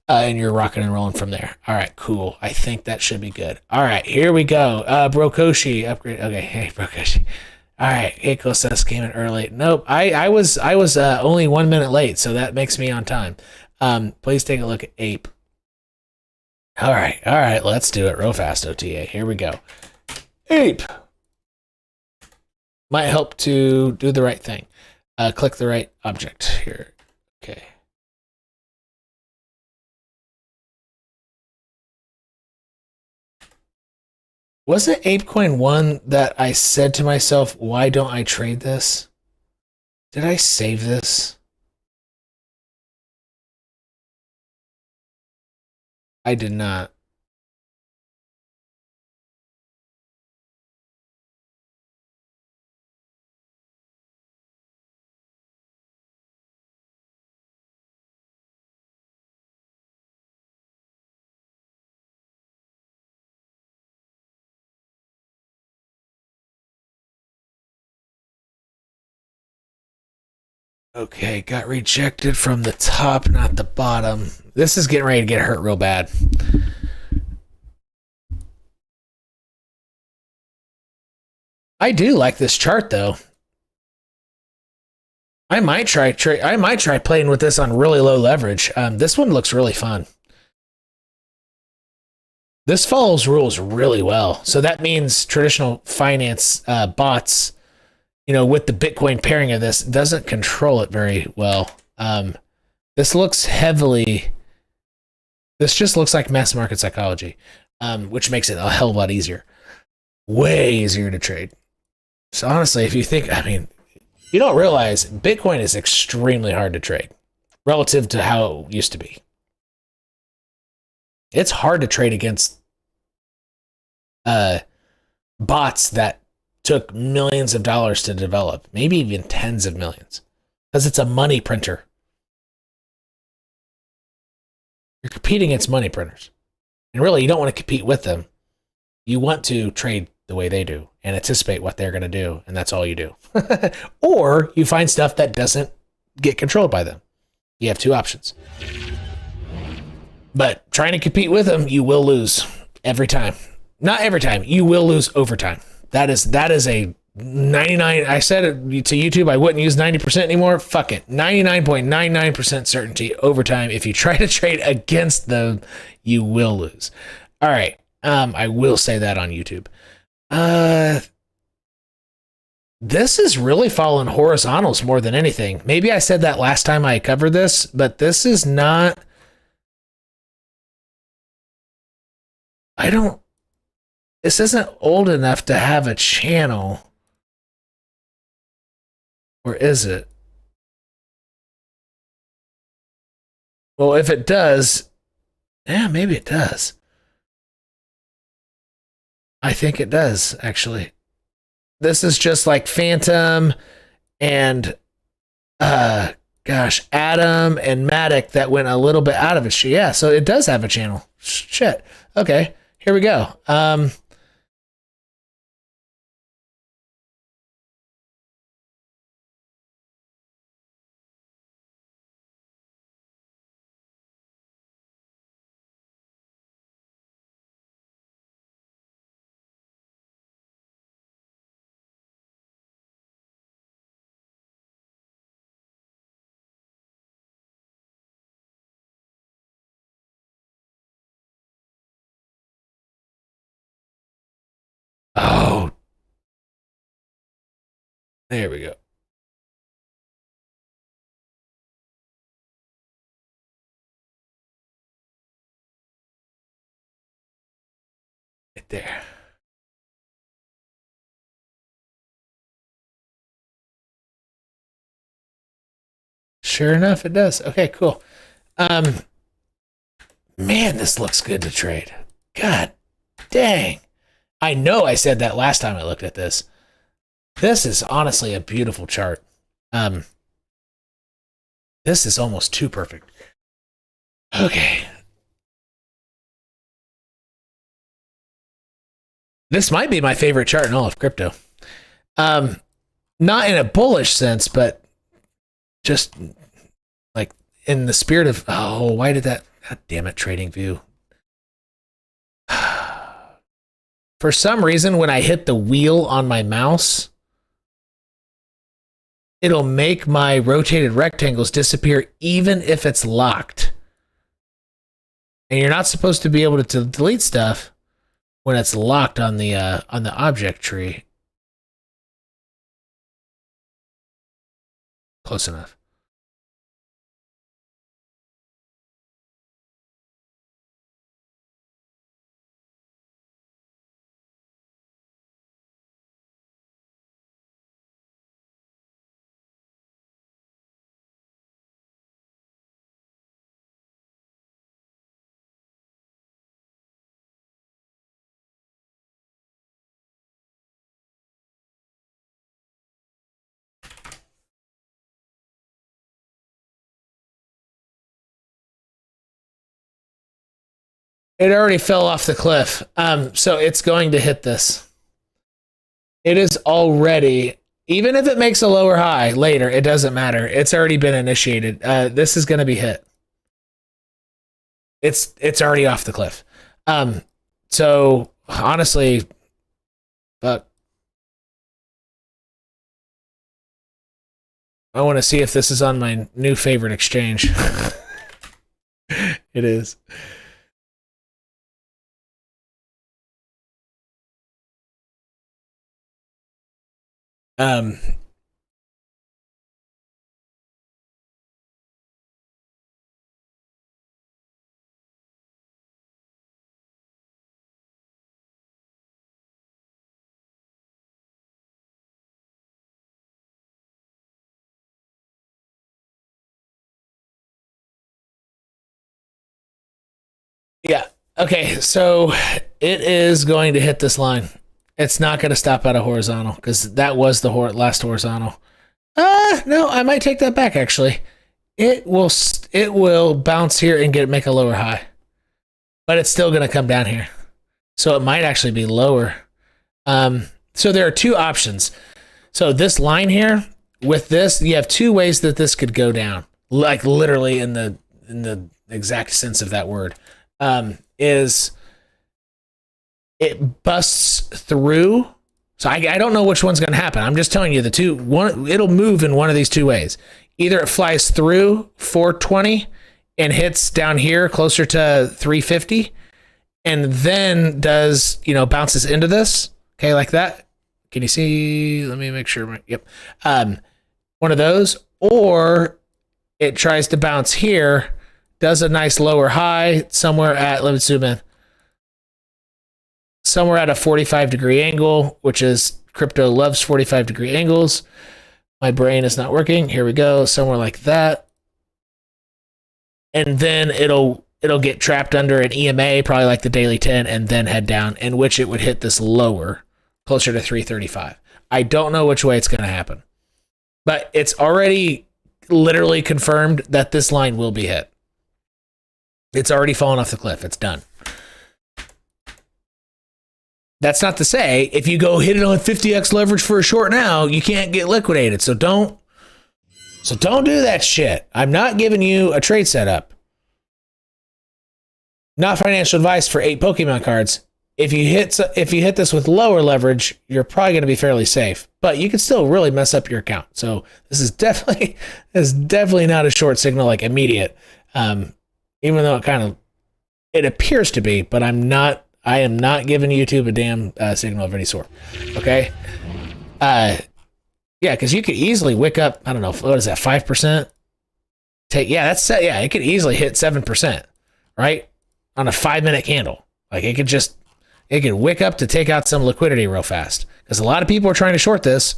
And you're rocking and rolling from there. All right, cool. I think that should be good. All right, here we go. Brokoshi upgrade. Okay, hey Brokoshi. All right, Eiko says came in early. Nope, I was only 1 minute late, so that makes me on time. Please take a look at Ape. All right, let's do it real fast, OTA. Here we go. Ape might help to do the right thing. Click the right object here. Okay. Was it Apecoin 1 that I said to myself, why don't I trade this? Did I save this? I did not. Okay, got rejected from the top, not the bottom. This is getting ready to get hurt real bad. I do like this chart though. I might try playing with this on really low leverage. This one looks really fun. This follows rules really well. So that means traditional finance bots, with the Bitcoin pairing of this, doesn't control it very well. This just looks like mass market psychology, which makes it a hell of a lot easier. Way easier to trade. So honestly, if you think, you don't realize Bitcoin is extremely hard to trade relative to how it used to be. It's hard to trade against bots that took millions of dollars to develop, maybe even tens of millions, because it's a money printer. You're competing against money printers. And really, you don't want to compete with them. You want to trade the way they do and anticipate what they're going to do, and that's all you do. Or you find stuff that doesn't get controlled by them. You have two options. But trying to compete with them, you will lose every time. Not every time. You will lose over time. That is a 99. I said it to YouTube, I wouldn't use 90% anymore. Fuck it. 99.99% certainty over time. If you try to trade against them, you will lose. All right. I will say that on YouTube. This is really following horizontals more than anything. Maybe I said that last time I covered this, but this is not. This isn't old enough to have a channel. Or is it? Well, if it does, yeah, maybe it does. I think it does, actually. This is just like Phantom and, Adam and Matic that went a little bit out of it. Yeah, so it does have a channel. Shit. Okay, here we go. Oh, there we go. Right there. Sure enough, it does. Okay, cool. Man, this looks good to trade. God dang. I know I said that last time I looked at this. This is honestly a beautiful chart. This is almost too perfect. Okay. This might be my favorite chart in all of crypto. Not in a bullish sense, but just like in the spirit of, oh, why did that? God damn it, TradingView. For some reason, when I hit the wheel on my mouse, it'll make my rotated rectangles disappear even if it's locked. And you're not supposed to be able to delete stuff when it's locked on the object tree. Close enough. It already fell off the cliff. So it's going to hit this. It is already, even if it makes a lower high later, it doesn't matter. It's already been initiated. This is going to be hit. It's already off the cliff. So honestly, fuck. I want to see if this is on my new favorite exchange. It is. Yeah. Okay. So it is going to hit this line. It's not going to stop at a horizontal because that was the last horizontal. No, I might take that back. Actually, it will bounce here and make a lower high, but it's still going to come down here. So it might actually be lower. So there are two options. So this line here with this, you have two ways that this could go down, like literally in the exact sense of that word. Is it busts through. So I don't know which one's going to happen. I'm just telling you the two. One, it'll move in one of these two ways. Either it flies through 420 and hits down here closer to 350 and then does, bounces into this, okay, like that, Can you see? Let me make sure. Yep. One of those, or it tries to bounce here, does a nice lower high somewhere at, let me zoom in, somewhere at a 45-degree angle, which is, crypto loves 45-degree angles. My brain is not working. Here we go. Somewhere like that. And then it'll get trapped under an EMA, probably like the daily 10, and then head down, in which it would hit this lower, closer to 335. I don't know which way it's going to happen, but it's already literally confirmed that this line will be hit. It's already fallen off the cliff. It's done. That's not to say if you go hit it on 50x leverage for a short now, you can't get liquidated. So don't do that shit. I'm not giving you a trade setup. Not financial advice for 8 Pokemon cards. If you hit this with lower leverage, you're probably going to be fairly safe, but you can still really mess up your account. So this is definitely not a short signal like immediate. Even though it appears to be, but I am not giving YouTube a damn signal of any sort. Okay. Yeah, because you could easily wick up, I don't know, what is that, 5%? It could easily hit 7%, right? On a 5-minute candle. Like it could wick up to take out some liquidity real fast. Because a lot of people are trying to short this.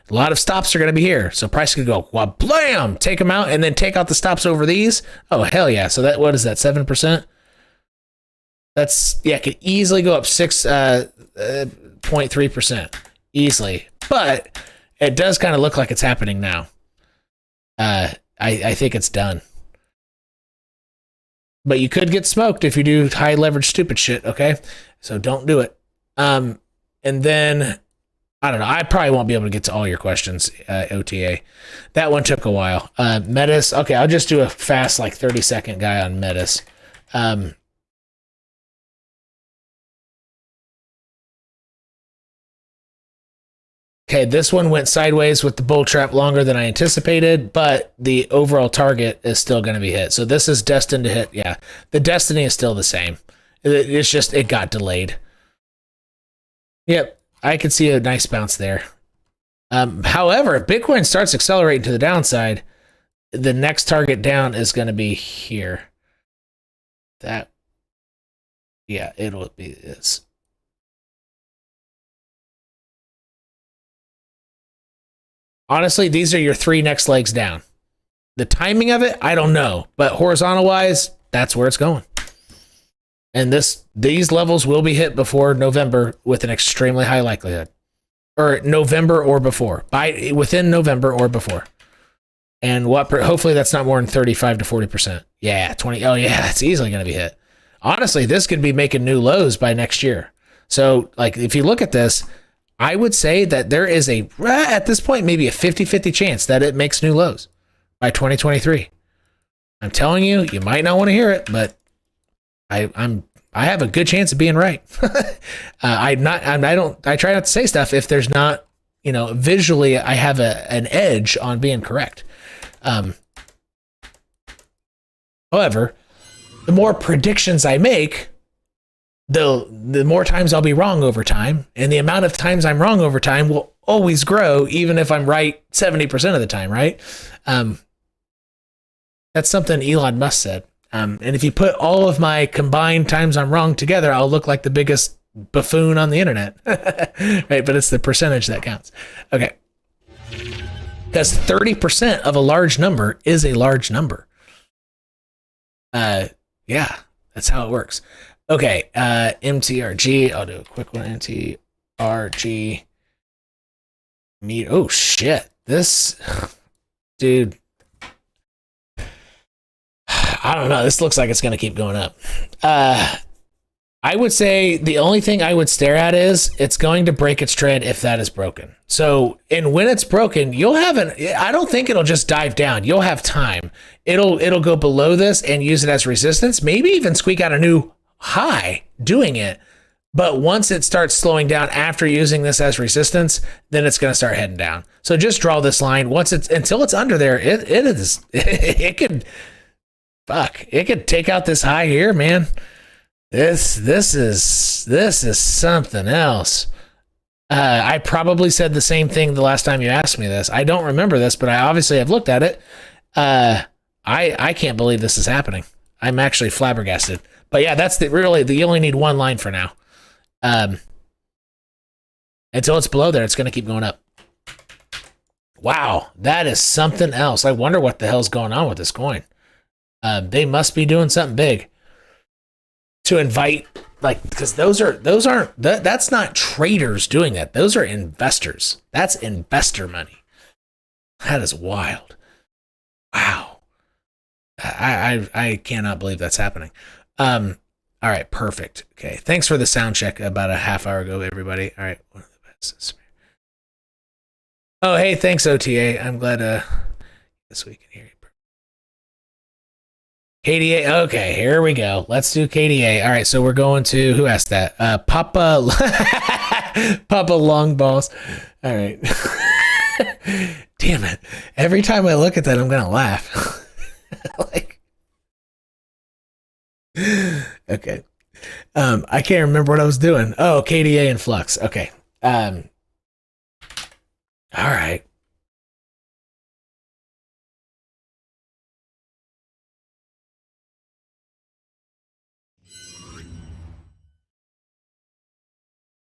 A lot of stops are going to be here. So price could go, well, blam, take them out and then take out the stops over these. Oh, hell yeah. So what is that, 7%? It could easily go up 6.3% easily. But it does kind of look like it's happening now. I think it's done. But you could get smoked if you do high leverage stupid shit, okay? So don't do it. And then, I don't know, I probably won't be able to get to all your questions, OTA. That one took a while. Metis, okay, I'll just do a fast, 30-second guy on Metis. Okay, this one went sideways with the bull trap longer than I anticipated, but the overall target is still going to be hit. So this is destined to hit. Yeah, the destiny is still the same. It's just, it got delayed. Yep, I could see a nice bounce there. However, if Bitcoin starts accelerating to the downside, the next target down is going to be here. It'll be this. Honestly, these are your 3 next legs down. The timing of it, I don't know, but horizontal wise, that's where it's going. And these levels will be hit before November with an extremely high likelihood, or November or before, within November or before. And hopefully that's not more than 35 to 40%. Yeah, 20. Oh yeah, that's easily going to be hit. Honestly, this could be making new lows by next year. So if you look at this, I would say that there is at this point, maybe a 50-50 chance that it makes new lows by 2023. I'm telling you, you might not want to hear it, but I have a good chance of being right. I try not to say stuff if there's not, visually I have an edge on being correct. However, the more predictions I make, the more times I'll be wrong over time, and the amount of times I'm wrong over time will always grow, even if I'm right 70% of the time, right? That's something Elon Musk said. And if you put all of my combined times I'm wrong together, I'll look like the biggest buffoon on the internet, right? But it's the percentage that counts. Okay. Because 30% of a large number is a large number. Yeah, that's how it works. Okay, MTRG. I'll do a quick one. MTRG. Oh shit! This dude. I don't know. This looks like it's gonna keep going up. I would say the only thing I would stare at is it's going to break its trend if that is broken. So, and when it's broken, you'll have I don't think it'll just dive down. You'll have time. It'll go below this and use it as resistance. Maybe even squeak out a new high doing it. But once it starts slowing down after using this as resistance, then it's going to start heading down. So just draw this line until it's under there. It could take out this high here, man. This is something else. I probably said the same thing the last time you asked me this. I don't remember this, but I obviously have looked at it. I can't believe this is happening. I'm actually flabbergasted. But yeah, that's you only need one line for now. Until it's below there, it's going to keep going up. Wow, that is something else. I wonder what the hell's going on with this coin. They must be doing something big to invite, like, because that's not traders doing that. Those are investors. That's investor money. That is wild. Wow. I cannot believe that's happening. All right, perfect. Okay, thanks for the sound check about a half hour ago, everybody. All right, one of the best. Oh, hey, thanks, OTA. I'm glad this we can hear you. KDA. Okay, here we go. Let's do KDA. All right, so we're going to, who asked that? Papa Papa Long Balls. All right. Damn it. Every time I look at that, I'm going to laugh. Like, okay. I can't remember what I was doing. Oh, KDA and Flux. Okay. All right.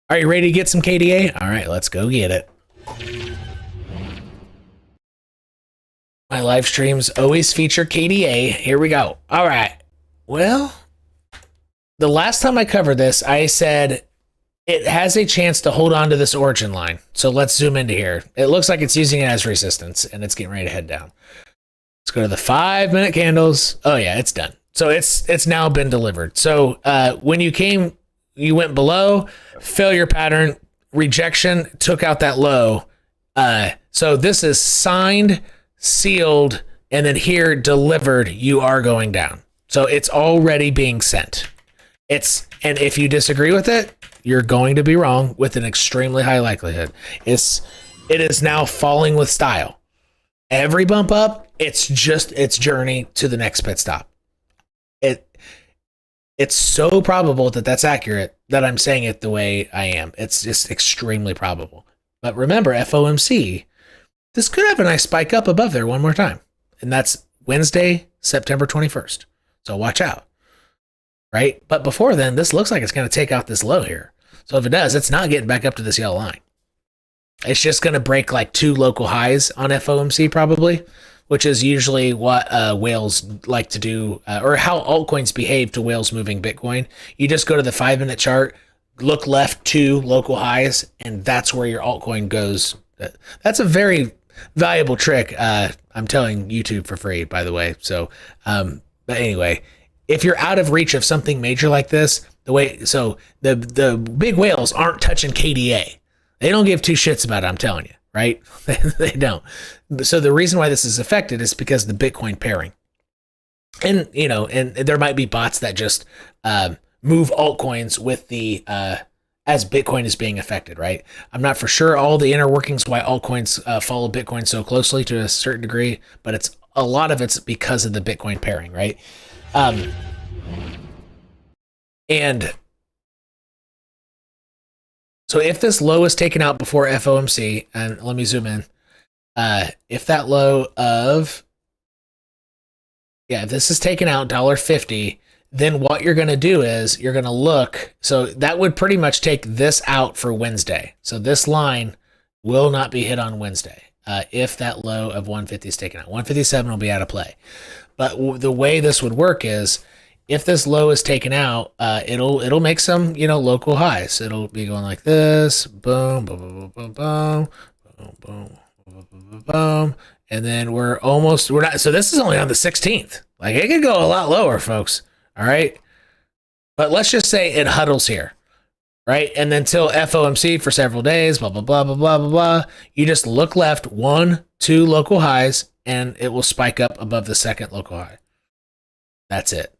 Are you ready to get some KDA? All right, let's go get it. My live streams always feature KDA. Here we go. All right. Well, the last time I covered this, I said it has a chance to hold on to this origin line. So let's zoom into here. It looks like it's using it as resistance, and it's getting ready to head down. Let's go to the 5-minute candles. Oh yeah, it's done. So it's now been delivered. So when you went below, failure pattern, rejection, took out that low. So this is signed, sealed, and then here delivered, you are going down. So it's already being sent. And if you disagree with it, you're going to be wrong with an extremely high likelihood. It is now falling with style. Every bump up, it's just its journey to the next pit stop. It's so probable that that's accurate that I'm saying it the way I am. It's just extremely probable. But remember, FOMC, this could have a nice spike up above there one more time. And that's Wednesday, September 21st. So watch out. Right? But before then, this looks like it's going to take out this low here. So if it does, it's not getting back up to this yellow line. It's just going to break like 2 local highs on FOMC probably, which is usually what whales like to do, or how altcoins behave to whales moving Bitcoin. You just go to the 5-minute chart, look left 2 local highs, and that's where your altcoin goes. That's a very valuable trick. I'm telling YouTube for free, by the way. So, but anyway, if you're out of reach of something major like this, the big whales aren't touching KDA. They don't give 2 shits about it, I'm telling you, right? They don't. So the reason why this is affected is because of the Bitcoin pairing. And, and there might be bots that just move altcoins with the, as Bitcoin is being affected, right? I'm not for sure all the inner workings why altcoins follow Bitcoin so closely to a certain degree, but a lot of it's because of the Bitcoin pairing, right? And so if this low is taken out before FOMC, and let me zoom in, if that low of, if this is taken out $1.50, then what you're going to do is you're going to look, so that would pretty much take this out for Wednesday. So this line will not be hit on Wednesday if that low of 150 is taken out. 157 will be out of play. But the way this would work is, if this low is taken out, it'll make some, local highs. It'll be going like this, boom, boom, boom, boom, boom, boom, boom, boom, boom, boom, and then we're not. So this is only on the 16th. Like, it could go a lot lower, folks. All right, but let's just say it huddles here, right? And then till FOMC for several days, blah blah blah blah blah blah blah. You just look left, 1, 2 local highs, and it will spike up above the second local high. That's it.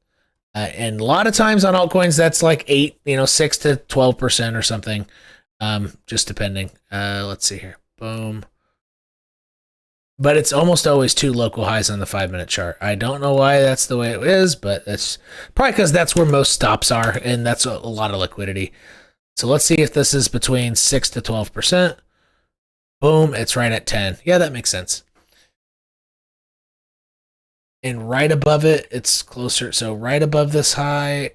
And a lot of times on altcoins, that's like 6 to 12% or something, just depending. Let's see here. Boom. But it's almost always 2 local highs on the 5-minute chart. I don't know why that's the way it is, but it's probably because that's where most stops are, and that's a lot of liquidity. So let's see if this is between 6 to 12%. Boom, it's right at 10. Yeah, that makes sense. And right above it, it's closer. So right above this high,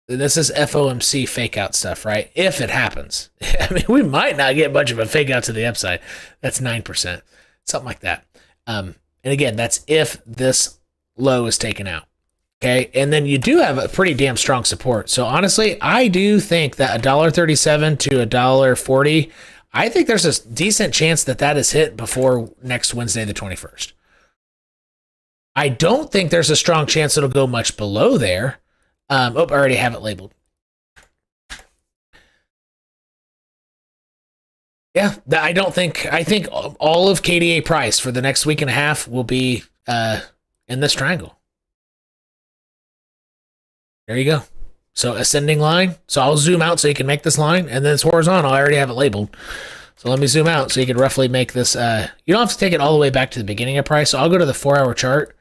this is FOMC fake out stuff, right? If it happens. I mean, we might not get much of a fake out to the upside. That's 9%, something like that. And again, that's if this low is taken out. Okay, and then you do have a pretty damn strong support. So honestly, I do think that $1.37 to $1.40, I think there's a decent chance that that is hit before next Wednesday, the 21st. I don't think there's a strong chance it'll go much below there. I already have it labeled. Yeah, I think all of KDA price for the next week and a half will be in this triangle. There you go. So ascending line. So I'll zoom out so you can make this line, and then it's horizontal. I already have it labeled. So let me zoom out so you can roughly make this. You don't have to take it all the way back to the beginning of price. So I'll go to the 4-hour chart.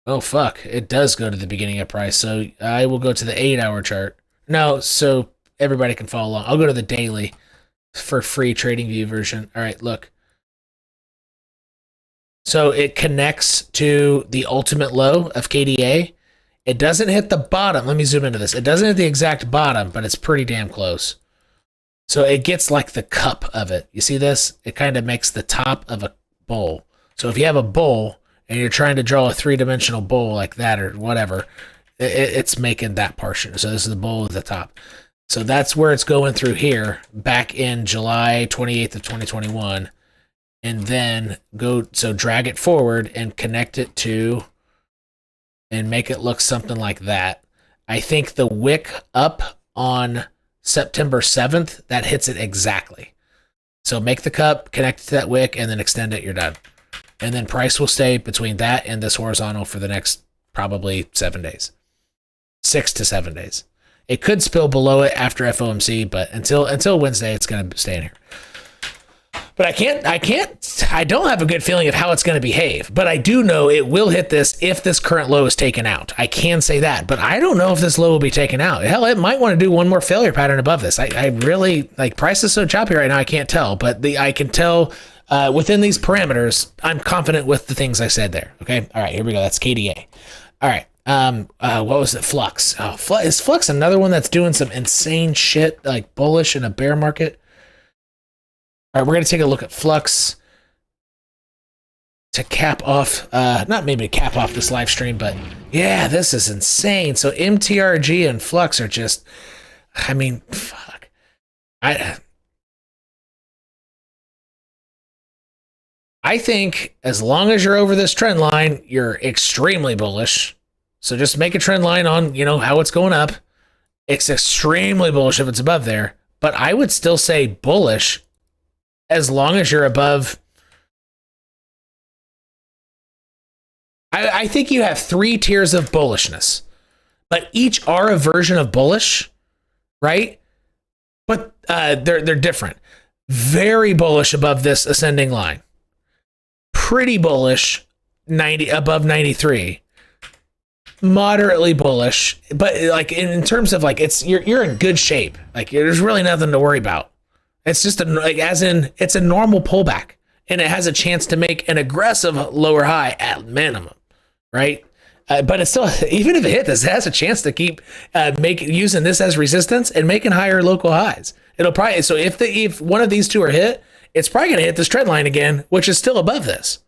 Oh, fuck. It does go to the beginning of price. So I will go to the 8-hour chart. No, so everybody can follow along. I'll go to the daily for free Tradingview version. All right, look. So it connects to the ultimate low of KDA. It doesn't hit the bottom. Let me zoom into this. It doesn't hit the exact bottom, but it's pretty damn close. So it gets like the cup of it. You see this? It kind of makes the top of a bowl. So if you have a bowl and you're trying to draw a 3-dimensional bowl like that or whatever, it's making that portion. So this is the bowl at the top. So that's where it's going through here back in July 28th of 2021. And then drag it forward and connect it to, and make it look something like that. I think the wick up on September 7th, that hits it exactly. So make the cup, connect it to that wick, and then extend it, you're done. And then price will stay between that and this horizontal for the next probably 7 days. 6 to 7 days. It could spill below it after FOMC, but until Wednesday, it's going to stay in here. But I don't have a good feeling of how it's going to behave. But I do know it will hit this if this current low is taken out. I can say that. But I don't know if this low will be taken out. Hell, it might want to do one more failure pattern above this. I really, like, price is so choppy right now, I can't tell. But I can tell within these parameters, I'm confident with the things I said there. Okay? All right, here we go. That's KDA. All right. What was it? Flux. Oh, is Flux another one that's doing some insane shit, like bullish in a bear market? All right, we're going to take a look at Flux to cap off, not maybe to cap off this live stream, but yeah, this is insane. So MTRG and Flux are just, I mean, fuck. I think as long as you're over this trend line, you're extremely bullish. So just make a trend line on, how it's going up. It's extremely bullish if it's above there, but I would still say bullish as long as you're above. I think you have 3 tiers of bullishness, but each are a version of bullish, right? But they're different. Very bullish above this ascending line. Pretty bullish above 93. Moderately bullish, but like in terms of like you're in good shape. Like there's really nothing to worry about. It's just it's a normal pullback, and it has a chance to make an aggressive lower high at minimum, right? But it's still, even if it hit this, it has a chance to keep using this as resistance and making higher local highs. It'll probably, so if one of these two are hit, it's probably going to hit this trend line again, which is still above this.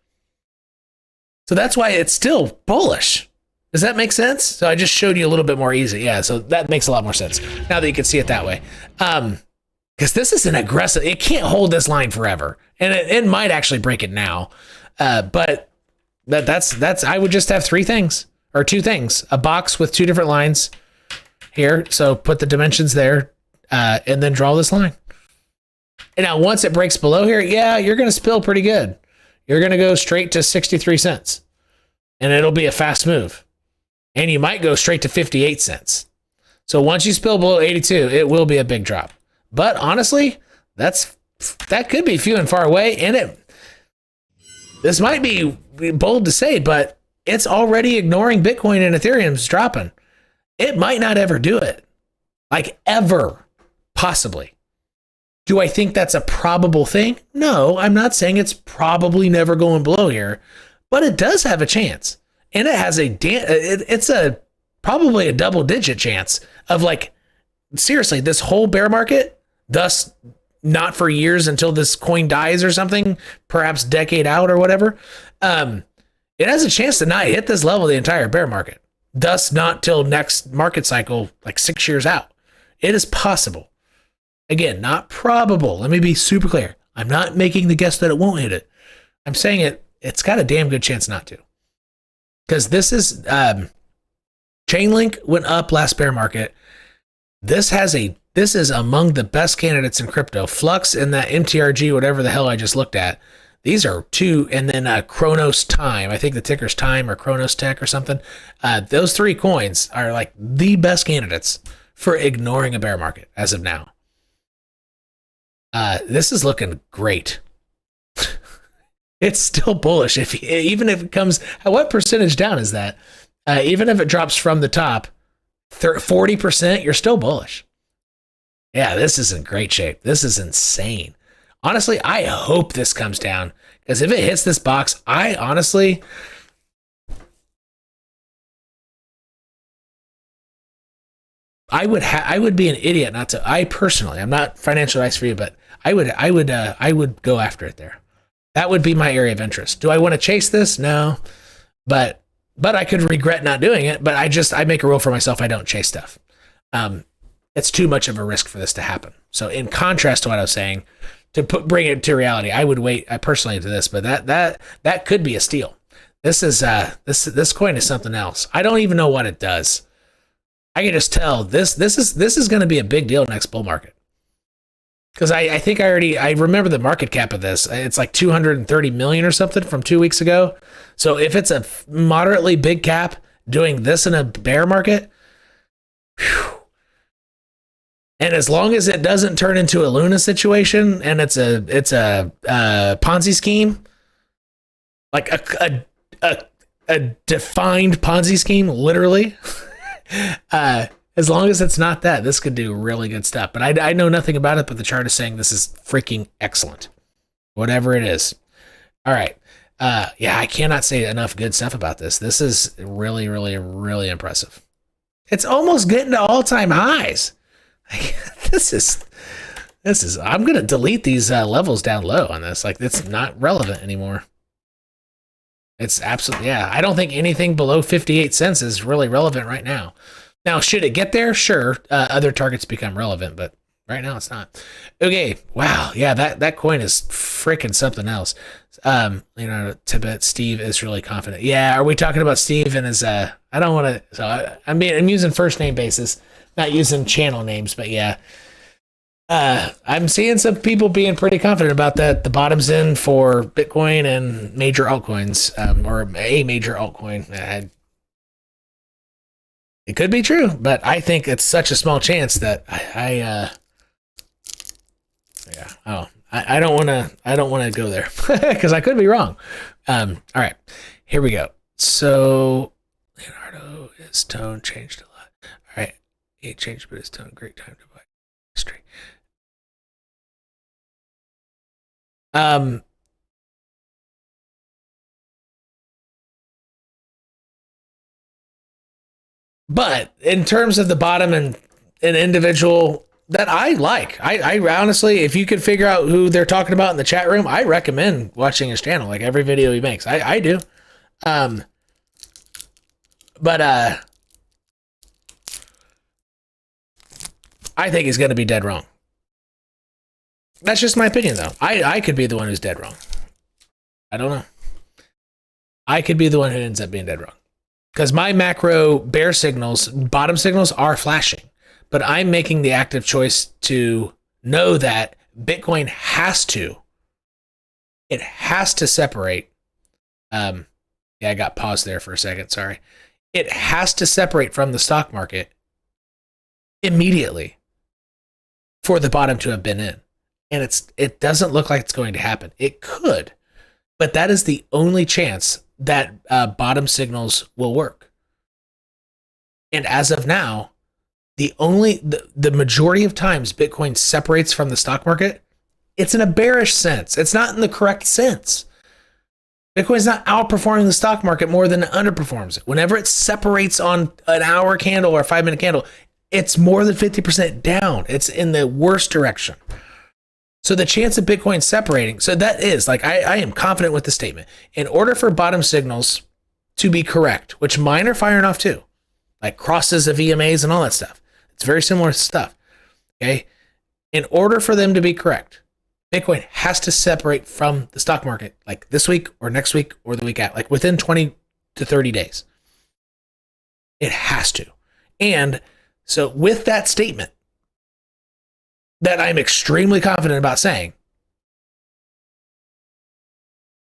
So that's why it's still bullish. Does that make sense? So I just showed you a little bit more easy. Yeah, so that makes a lot more sense now that you can see it that way. Because this is an aggressive, it can't hold this line forever. And it might actually break it now. But that's I would just have 3 things or 2 things. A box with 2 different lines here. So put the dimensions there and then draw this line. And now once it breaks below here, yeah, you're going to spill pretty good. You're going to go straight to 63 cents. And it'll be a fast move. And you might go straight to 58 cents. So once you spill below 82, it will be a big drop. But honestly, that could be few and far away. And this might be bold to say, but it's already ignoring Bitcoin and Ethereum's dropping. It might not ever do it. Like ever, possibly. Do I think that's a probable thing? No, I'm not saying it's probably never going below here, but it does have a chance. And it has it's probably a double-digit chance of, like, seriously, this whole bear market, thus not for years until this coin dies or something, perhaps decade out or whatever, it has a chance to not hit this level the entire bear market, thus not till next market cycle, like 6 years out. It is possible. Again, not probable. Let me be super clear. I'm not making the guess that it won't hit it. I'm saying it's got a damn good chance not to. Because this is, Chainlink went up last bear market. This is among the best candidates in crypto. Flux and that MTRG, whatever the hell I just looked at. These are two, and then Chronos Time. I think the ticker's Time or Chronos Tech or something. Those three coins are like the best candidates for ignoring a bear market as of now. This is looking great. It's still bullish. Even if it comes, what percentage down is that? Even if it drops from the top, 40%, you're still bullish. Yeah, this is in great shape. This is insane. Honestly, I hope this comes down, because if it hits this box, I would be an idiot not to. I personally, I'm not financial advice for you, but I would go after it there. That would be my area of interest. Do I want to chase this? No, but I could regret not doing it. But I make a rule for myself. I don't chase stuff. It's too much of a risk for this to happen. So in contrast to what I was saying, bring it to reality, I would wait. I personally to this, but that could be a steal. This is this coin is something else. I don't even know what it does. I can just tell this is going to be a big deal next bull market. Because I think I remember the market cap of this. It's like 230 million or something from 2 weeks ago. So if it's a moderately big cap doing this in a bear market, whew. And as long as it doesn't turn into a Luna situation and it's a Ponzi scheme, like a defined Ponzi scheme, literally. As long as it's not that, this could do really good stuff. But I know nothing about it, but the chart is saying this is freaking excellent. Whatever it is. All right. Yeah, I cannot say enough good stuff about this. This is really, really, really impressive. It's almost getting to all-time highs. This is I'm going to delete these levels down low on this. Like, it's not relevant anymore. It's absolutely, yeah. I don't think anything below 58 cents is really relevant right now. Now, should it get there? Sure. Other targets become relevant, but right now it's not. Okay. Wow. Yeah. That coin is freaking something else. Tibet, Steve is really confident. Yeah. Are we talking about Steve and his, I don't want to, so I'm using first name basis, not using channel names, but yeah. I'm seeing some people being pretty confident about that. The bottom's in for Bitcoin and major altcoins, or a major altcoin. It could be true, but I think it's such a small chance that I don't want to go there because I could be wrong. All right, here we go. So Leonardo, his tone changed a lot. All right, he changed, but his tone. Great time to buy history. But in terms of the bottom and an individual that I like, I honestly, if you could figure out who they're talking about in the chat room, I recommend watching his channel, like every video he makes. I do. But I think he's going to be dead wrong. That's just my opinion, though. I could be the one who's dead wrong. I don't know. I could be the one who ends up being dead wrong. Because my macro bear signals, bottom signals are flashing. But I'm making the active choice to know that Bitcoin has to. It has to separate. Yeah, I got paused there for a second. Sorry. It has to separate from the stock market immediately for the bottom to have been in. And it doesn't look like it's going to happen. It could. But that is the only chance that bottom signals will work. And as of now, the majority of times Bitcoin separates from the stock market, it's in a bearish sense. It's not in the correct sense. Bitcoin's not outperforming the stock market more than it underperforms it. Whenever it separates on an hour candle or a 5-minute candle, it's more than 50% down. It's in the worst direction. So the chance of Bitcoin separating, so that is, like, I am confident with the statement. In order for bottom signals to be correct, which mine are firing off too, like crosses of EMAs and all that stuff. It's very similar stuff, okay? In order for them to be correct, Bitcoin has to separate from the stock market, like this week or next week or the week after, like within 20 to 30 days. It has to. And so with that statement, that I'm extremely confident about saying,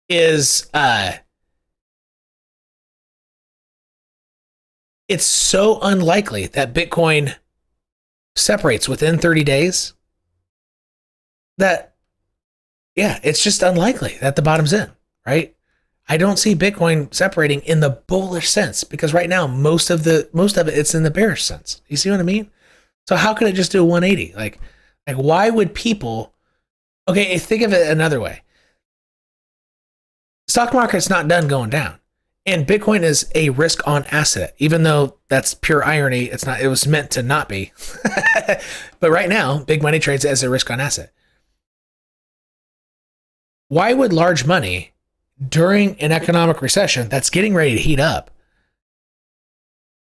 is it's so unlikely that Bitcoin separates within 30 days that, yeah, it's just unlikely that the bottom's in, right? I don't see Bitcoin separating in the bullish sense, because right now most of it it's in the bearish sense. You see what I mean? So how could it just do a 180? Like why would people? Okay, think of it another way. Stock market's not done going down, and Bitcoin is a risk on asset, even though that's pure irony. It's not. It was meant to not be. But right now, big money trades it as a risk on asset. Why would large money, during an economic recession that's getting ready to heat up,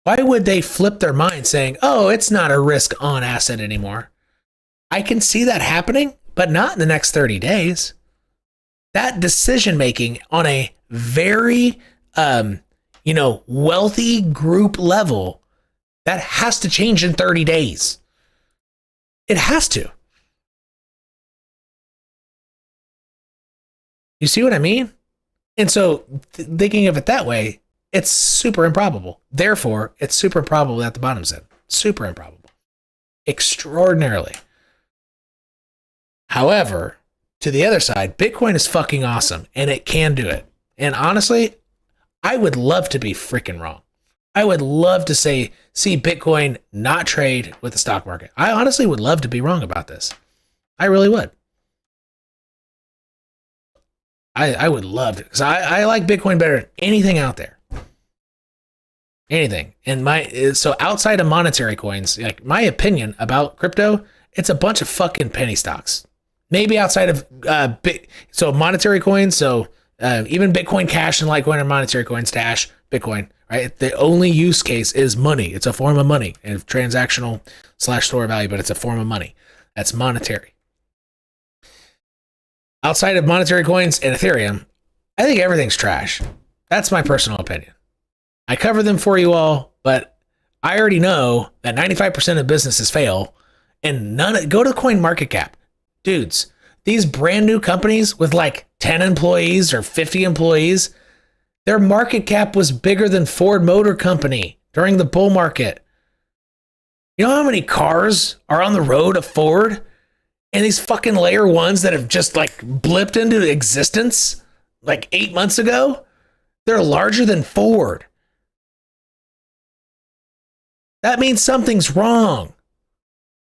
why would they flip their mind saying, oh, it's not a risk on asset anymore? I can see that happening, but not in the next 30 days. That decision making on a very, wealthy group level, that has to change in 30 days. It has to. You see what I mean? And so thinking of it that way, it's super improbable. Therefore, it's super improbable that the bottom's in. Super improbable. Extraordinarily. However, to the other side, Bitcoin is fucking awesome, and it can do it. And honestly, I would love to be freaking wrong. I would love to see Bitcoin not trade with the stock market. I honestly would love to be wrong about this. I really would. I would love to, because I like Bitcoin better than anything out there. Anything. And so outside of monetary coins, like my opinion about crypto, it's a bunch of fucking penny stocks. Maybe outside of so monetary coins, so even Bitcoin Cash and Litecoin are monetary coins, Dash, Bitcoin, right? The only use case is money. It's a form of money, and transactional / store value, but it's a form of money. That's monetary. Outside of monetary coins and Ethereum, I think everything's trash. That's my personal opinion. I cover them for you all, but I already know that 95% of businesses fail, and go to CoinMarketCap. Dudes, these brand new companies with like 10 employees or 50 employees, their market cap was bigger than Ford Motor Company during the bull market. You know how many cars are on the road of Ford? And these fucking layer ones that have just like blipped into existence like 8 months ago, they're larger than Ford. That means something's wrong.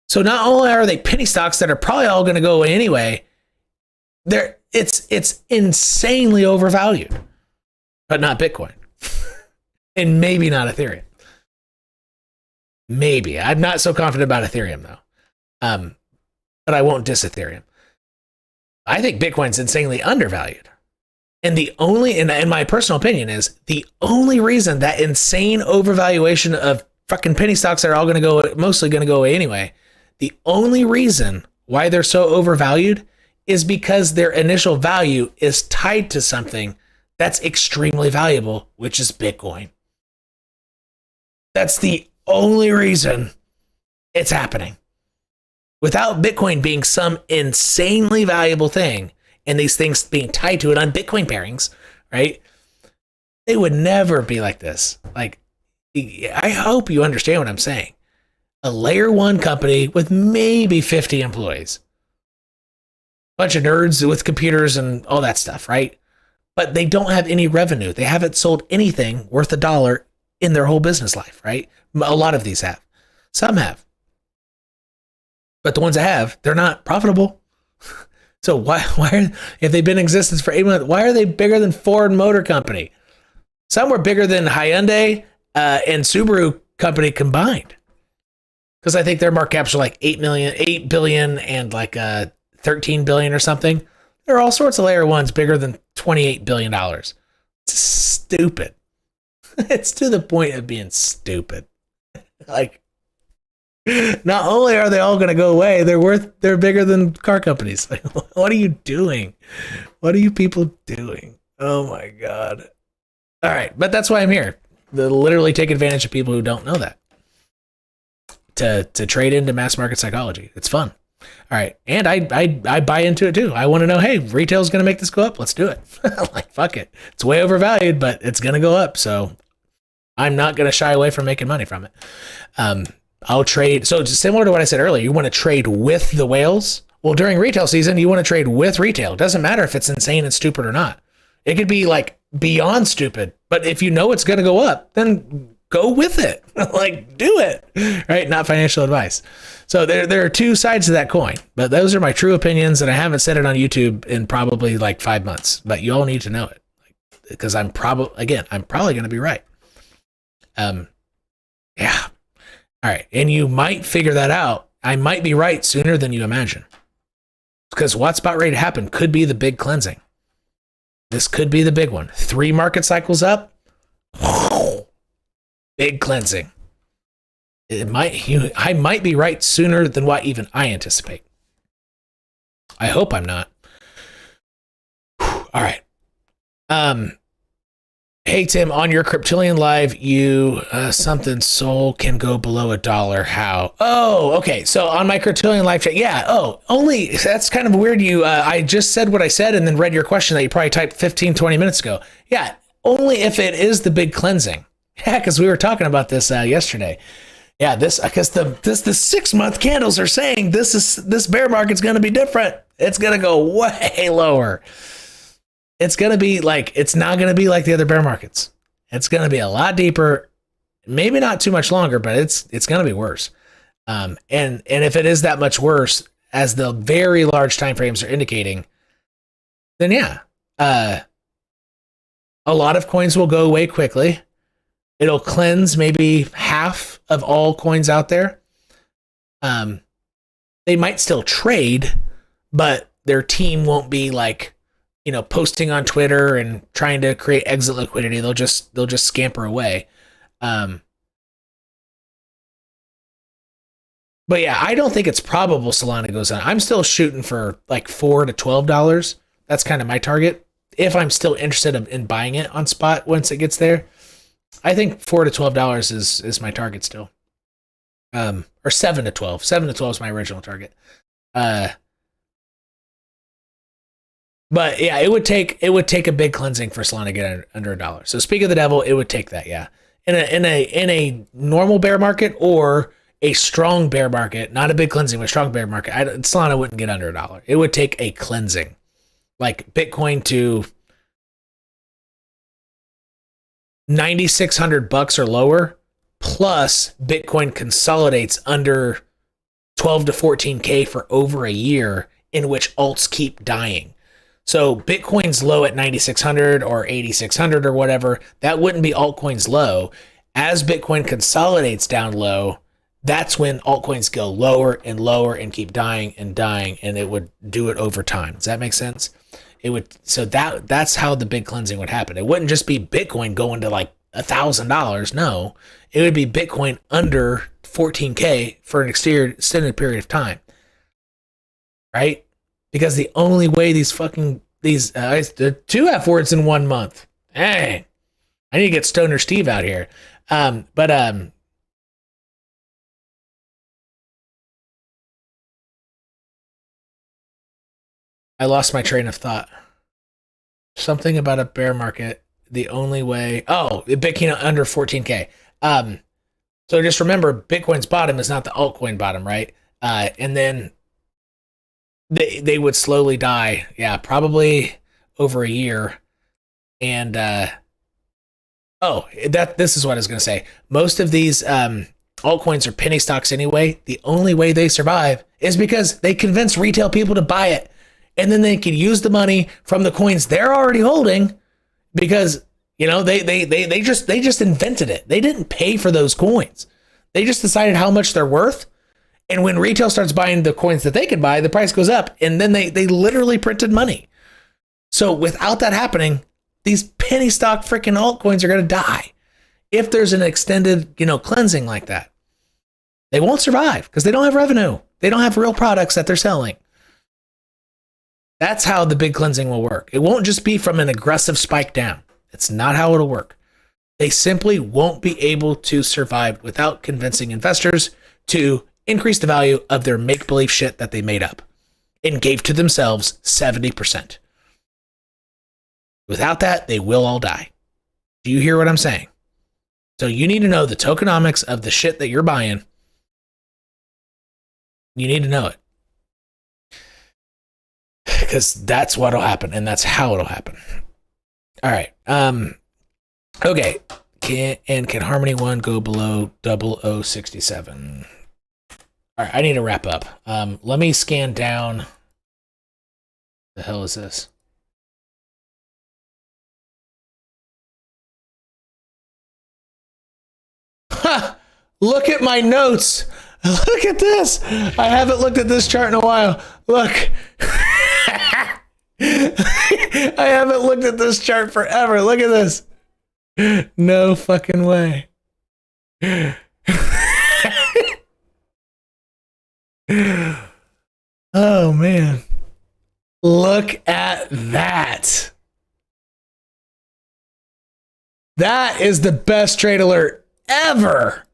So not only are they penny stocks that are probably all going to go away anyway, it's insanely overvalued, but not Bitcoin, and maybe not Ethereum. Maybe. I'm not so confident about Ethereum though, but I won't diss Ethereum. I think Bitcoin's insanely undervalued, and in my personal opinion, is the only reason that insane overvaluation of fucking penny stocks that are all mostly going to go away anyway. The only reason why they're so overvalued is because their initial value is tied to something that's extremely valuable, which is Bitcoin. That's the only reason it's happening. Without Bitcoin being some insanely valuable thing, and these things being tied to it on Bitcoin pairings, right? They would never be like this. Like, I hope you understand what I'm saying. A layer one company with maybe 50 employees. Bunch of nerds with computers and all that stuff, right? But they don't have any revenue. They haven't sold anything worth $1 in their whole business life, right? A lot of these have. Some have. But the ones that have, they're not profitable. So why if they've been in existence for 8 months, why are they bigger than Ford Motor Company? Some were bigger than Hyundai and Subaru Company combined. Because I think their market caps are like 8 billion and like 13 billion or something. There are all sorts of layer ones bigger than $28 billion. It's stupid. It's to the point of being stupid. Like, not only are they all going to go away, they're bigger than car companies. Like, what are you doing? What are you people doing? Oh my God. All right. But that's why I'm here. To literally take advantage of people who don't know that. To trade into mass market psychology. It's fun. All right. And I buy into it too. I want to know, hey, retail's going to make this go up. Let's do it. Like, fuck it. It's way overvalued, but it's going to go up. So I'm not going to shy away from making money from it. I'll trade. So it's similar to what I said earlier. You want to trade with the whales. Well, during retail season, you want to trade with retail. It doesn't matter if it's insane and stupid or not. It could be like beyond stupid, but if you know it's going to go up, then go with it. Like, do it, right? Not financial advice. So there are two sides to that coin, but those are my true opinions, and I haven't said it on YouTube in probably like 5 months, but you all need to know it, because I'm probably going to be right. Yeah. All right. And you might figure that out. I might be right sooner than you imagine, because what's about ready to happen could be the big cleansing. This could be the big one. 3 market cycles up. Big cleansing. I might be right sooner than what even I anticipate. I hope I'm not. All right. Hey Tim, on your Cryptillion live, you something Sol can go below $1. How? Oh, okay. So on my Cryptillion live chat, yeah. Oh, only that's kind of weird. I just said what I said and then read your question that you probably typed 15, 20 minutes ago. Yeah, only if it is the big cleansing. Yeah, because we were talking about this yesterday. Yeah, because the 6 month candles are saying this bear market's going to be different. It's going to go way lower. It's going to be like, it's not going to be like the other bear markets. It's going to be a lot deeper, maybe not too much longer, but it's going to be worse. And if it is that much worse, as the very large time frames are indicating, then yeah, a lot of coins will go away quickly. It'll cleanse maybe half of all coins out there. They might still trade, but their team won't be like, posting on Twitter and trying to create exit liquidity. They'll just scamper away. But yeah, I don't think it's probable Solana goes on. I'm still shooting for like $4 to $12. That's kind of my target. If I'm still interested in buying it on spot once it gets there, I think $4 to $12 is my target still. Or 7 to 12. 7 to 12 is my original target. But yeah, it would take a big cleansing for Solana to get under $1. So speak of the devil, it would take that, yeah. In a normal bear market or a strong bear market, not a big cleansing, but a strong bear market, Solana wouldn't get under $1. It would take a cleansing, like Bitcoin to $9,600 or lower, plus Bitcoin consolidates under 12 to 14K for over a year, in which alts keep dying. So Bitcoin's low at 9,600 or 8,600 or whatever. That wouldn't be altcoins low. As Bitcoin consolidates down low, that's when altcoins go lower and lower and keep dying, and it would do it over time. Does that make sense? It would. So that's how the big cleansing would happen. It wouldn't just be Bitcoin going to like $1,000. No, it would be Bitcoin under 14K for an extended period of time, right? Because the only way these the two F words in 1 month. Hey, I need to get Stoner Steve out here. I lost my train of thought. Something about a bear market. The only way. Oh, Bitcoin under 14K. So just remember, Bitcoin's bottom is not the altcoin bottom, right? And then they would slowly die. Yeah, probably over a year. And Oh, this is what I was going to say. Most of these altcoins are penny stocks anyway. The only way they survive is because they convince retail people to buy it, and then they can use the money from the coins they're already holding because they just invented it. They didn't pay for those coins. They just decided how much they're worth. And when retail starts buying the coins that they could buy, the price goes up, and then they literally printed money. So without that happening, these penny stock freaking altcoins are going to die. If there's an extended, cleansing like that, they won't survive because they don't have revenue. They don't have real products that they're selling. That's how the big cleansing will work. It won't just be from an aggressive spike down. It's not how it'll work. They simply won't be able to survive without convincing investors to increase the value of their make-believe shit that they made up and gave to themselves 70%. Without that, they will all die. Do you hear what I'm saying? So you need to know the tokenomics of the shit that you're buying. You need to know it. Because that's what'll happen, and that's how it'll happen. All right. Okay. Can Harmony 1 go below 0067? All right, I need to wrap up. Let me scan down. The hell is this? Ha! Look at my notes. Look at this. I haven't looked at this chart in a while. Look. I haven't looked at this chart forever. Look at this. No fucking way. Oh, man. Look at that. That is the best trade alert ever.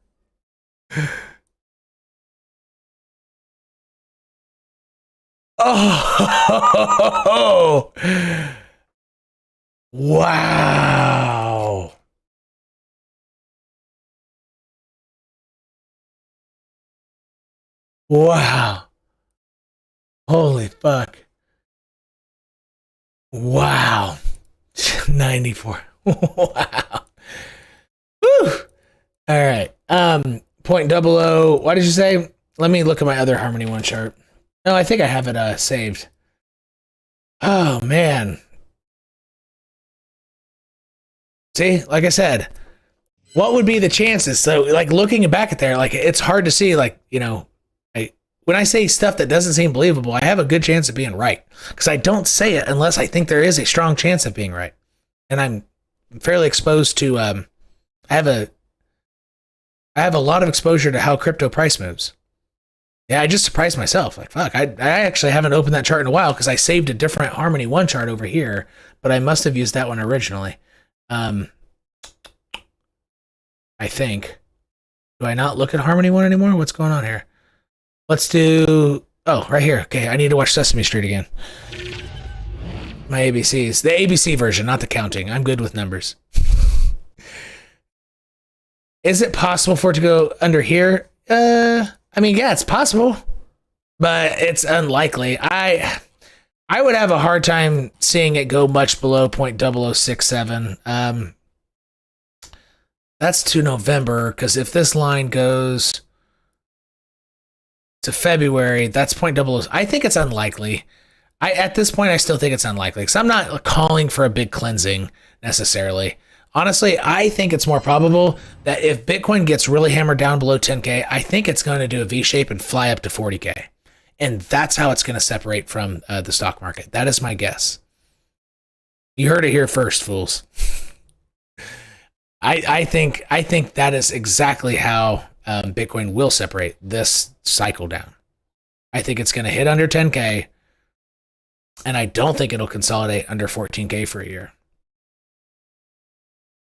Oh, wow. Wow. Holy fuck. Wow. 94. Wow. Woo. All right. Point double O. What did you say? Let me look at my other Harmony 1 chart. No, I think I have it saved. Oh, man. See, like I said, what would be the chances? So, like, looking back at there, like, it's hard to see, like, when I say stuff that doesn't seem believable, I have a good chance of being right. Because I don't say it unless I think there is a strong chance of being right. And I'm fairly exposed to, I have a lot of exposure to how crypto price moves. Yeah, I just surprised myself. Like, fuck, I actually haven't opened that chart in a while because I saved a different Harmony 1 chart over here, but I must have used that one originally. I think. Do I not look at Harmony 1 anymore? What's going on here? Let's do... Oh, right here. Okay, I need to watch Sesame Street again. My ABCs. The ABC version, not the counting. I'm good with numbers. Is it possible for it to go under here? I mean, yeah, it's possible, but it's unlikely. I would have a hard time seeing it go much below 0.0067. That's to November, because if this line goes to February, that's 0.00. I think it's unlikely. At this point, I still think it's unlikely, because I'm not calling for a big cleansing necessarily. Honestly, I think it's more probable that if Bitcoin gets really hammered down below 10K, I think it's going to do a V-shape and fly up to 40K. And that's how it's going to separate from the stock market. That is my guess. You heard it here first, fools. I think that is exactly how Bitcoin will separate this cycle down. I think it's going to hit under 10K, and I don't think it'll consolidate under 14K for a year.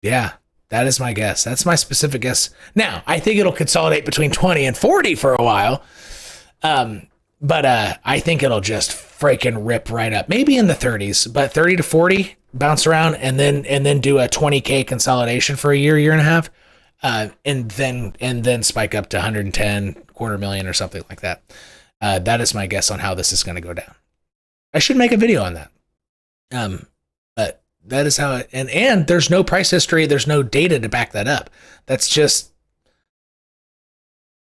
Yeah, that is my guess. That's my specific guess. Now, I think it'll consolidate between 20 and 40 for a while. But I think it'll just freaking rip right up. Maybe in the 30s, but 30 to 40, bounce around, and then do a 20K consolidation for a year and a half. And then spike up to 110, quarter million or something like that. That is my guess on how this is going to go down. I should make a video on that. But That is how it, and there's no price history. There's no data to back that up. That's just,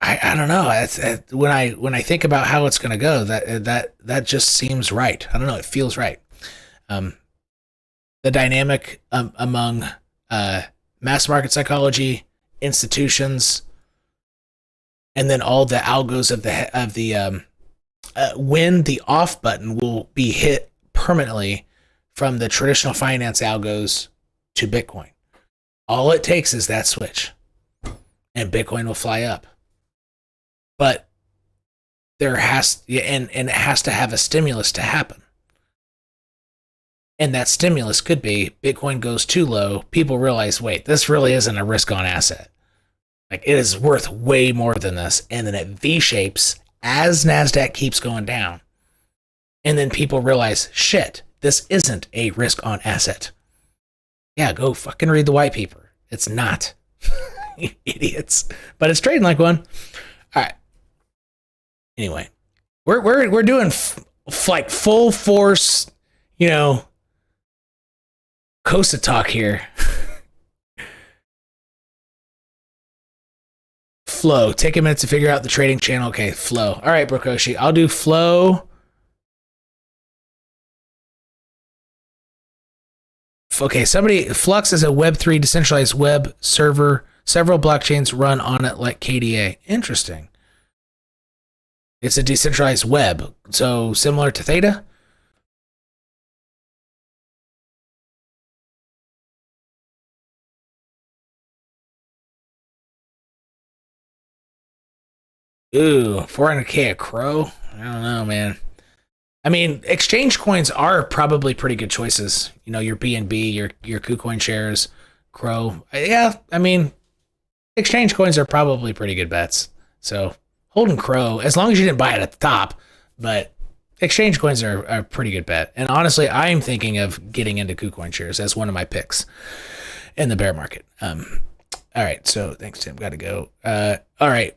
I don't know. When I think about how it's going to go, that just seems right. I don't know. It feels right. The dynamic among mass market psychology, institutions, and then all the algos of the when the off button will be hit permanently from the traditional finance algos to Bitcoin. All it takes is that switch, and Bitcoin will fly up. But there has and it has to have a stimulus to happen. And that stimulus could be Bitcoin goes too low. People realize, wait, this really isn't a risk-on asset. Like, it is worth way more than this. And then it V-shapes as Nasdaq keeps going down. And then people realize, shit, this isn't a risk-on asset. Yeah, go fucking read the white paper. It's not. You idiots. But it's trading like one. All right. Anyway, we're doing like full force, Costa talk here. Flow. Take a minute to figure out the trading channel. Okay, flow. All right, Brokoshi. I'll do flow. Okay, Flux is a Web3 decentralized web server. Several blockchains run on it like KDA. Interesting. It's a decentralized web. So similar to Theta? Ooh, 400K a crow? I don't know, man. I mean, exchange coins are probably pretty good choices. Your BNB, your KuCoin shares, Crow. Yeah, I mean, exchange coins are probably pretty good bets. So holding Crow, as long as you didn't buy it at the top, but exchange coins are a pretty good bet. And honestly, I'm thinking of getting into KuCoin shares as one of my picks in the bear market. All right, so thanks, Tim. Got to go. All right,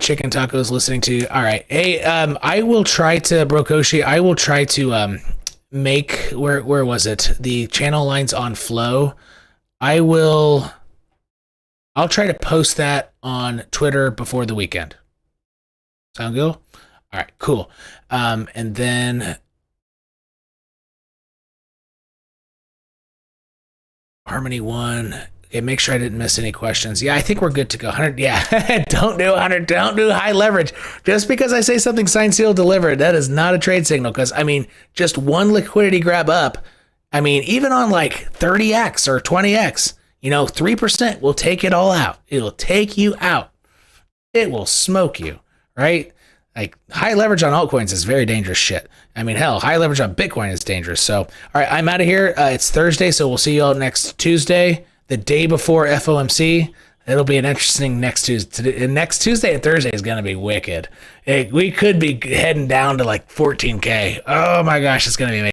Chicken Tacos listening to. All right, hey, I will try to Brokoshi. I will try to make where was it? The channel lines on Flow. I'll try to post that on Twitter before the weekend. Sound good? All right, cool. And then Harmony 1. Okay, make sure I didn't miss any questions. Yeah, I think we're good to go. 100, yeah. Don't do 100. Don't do high leverage. Just because I say something signed, sealed, delivered, that is not a trade signal. Because, I mean, just one liquidity grab up, I mean, even on like 30x or 20x, 3% will take it all out. It'll take you out. It will smoke you, right? Like, high leverage on altcoins is very dangerous shit. I mean, hell, high leverage on Bitcoin is dangerous. So, all right, I'm out of here. It's Thursday, so we'll see you all next Tuesday. The day before FOMC. It'll be an interesting next Tuesday. Next Tuesday and Thursday is going to be wicked. We could be heading down to like 14K. Oh my gosh, it's going to be amazing.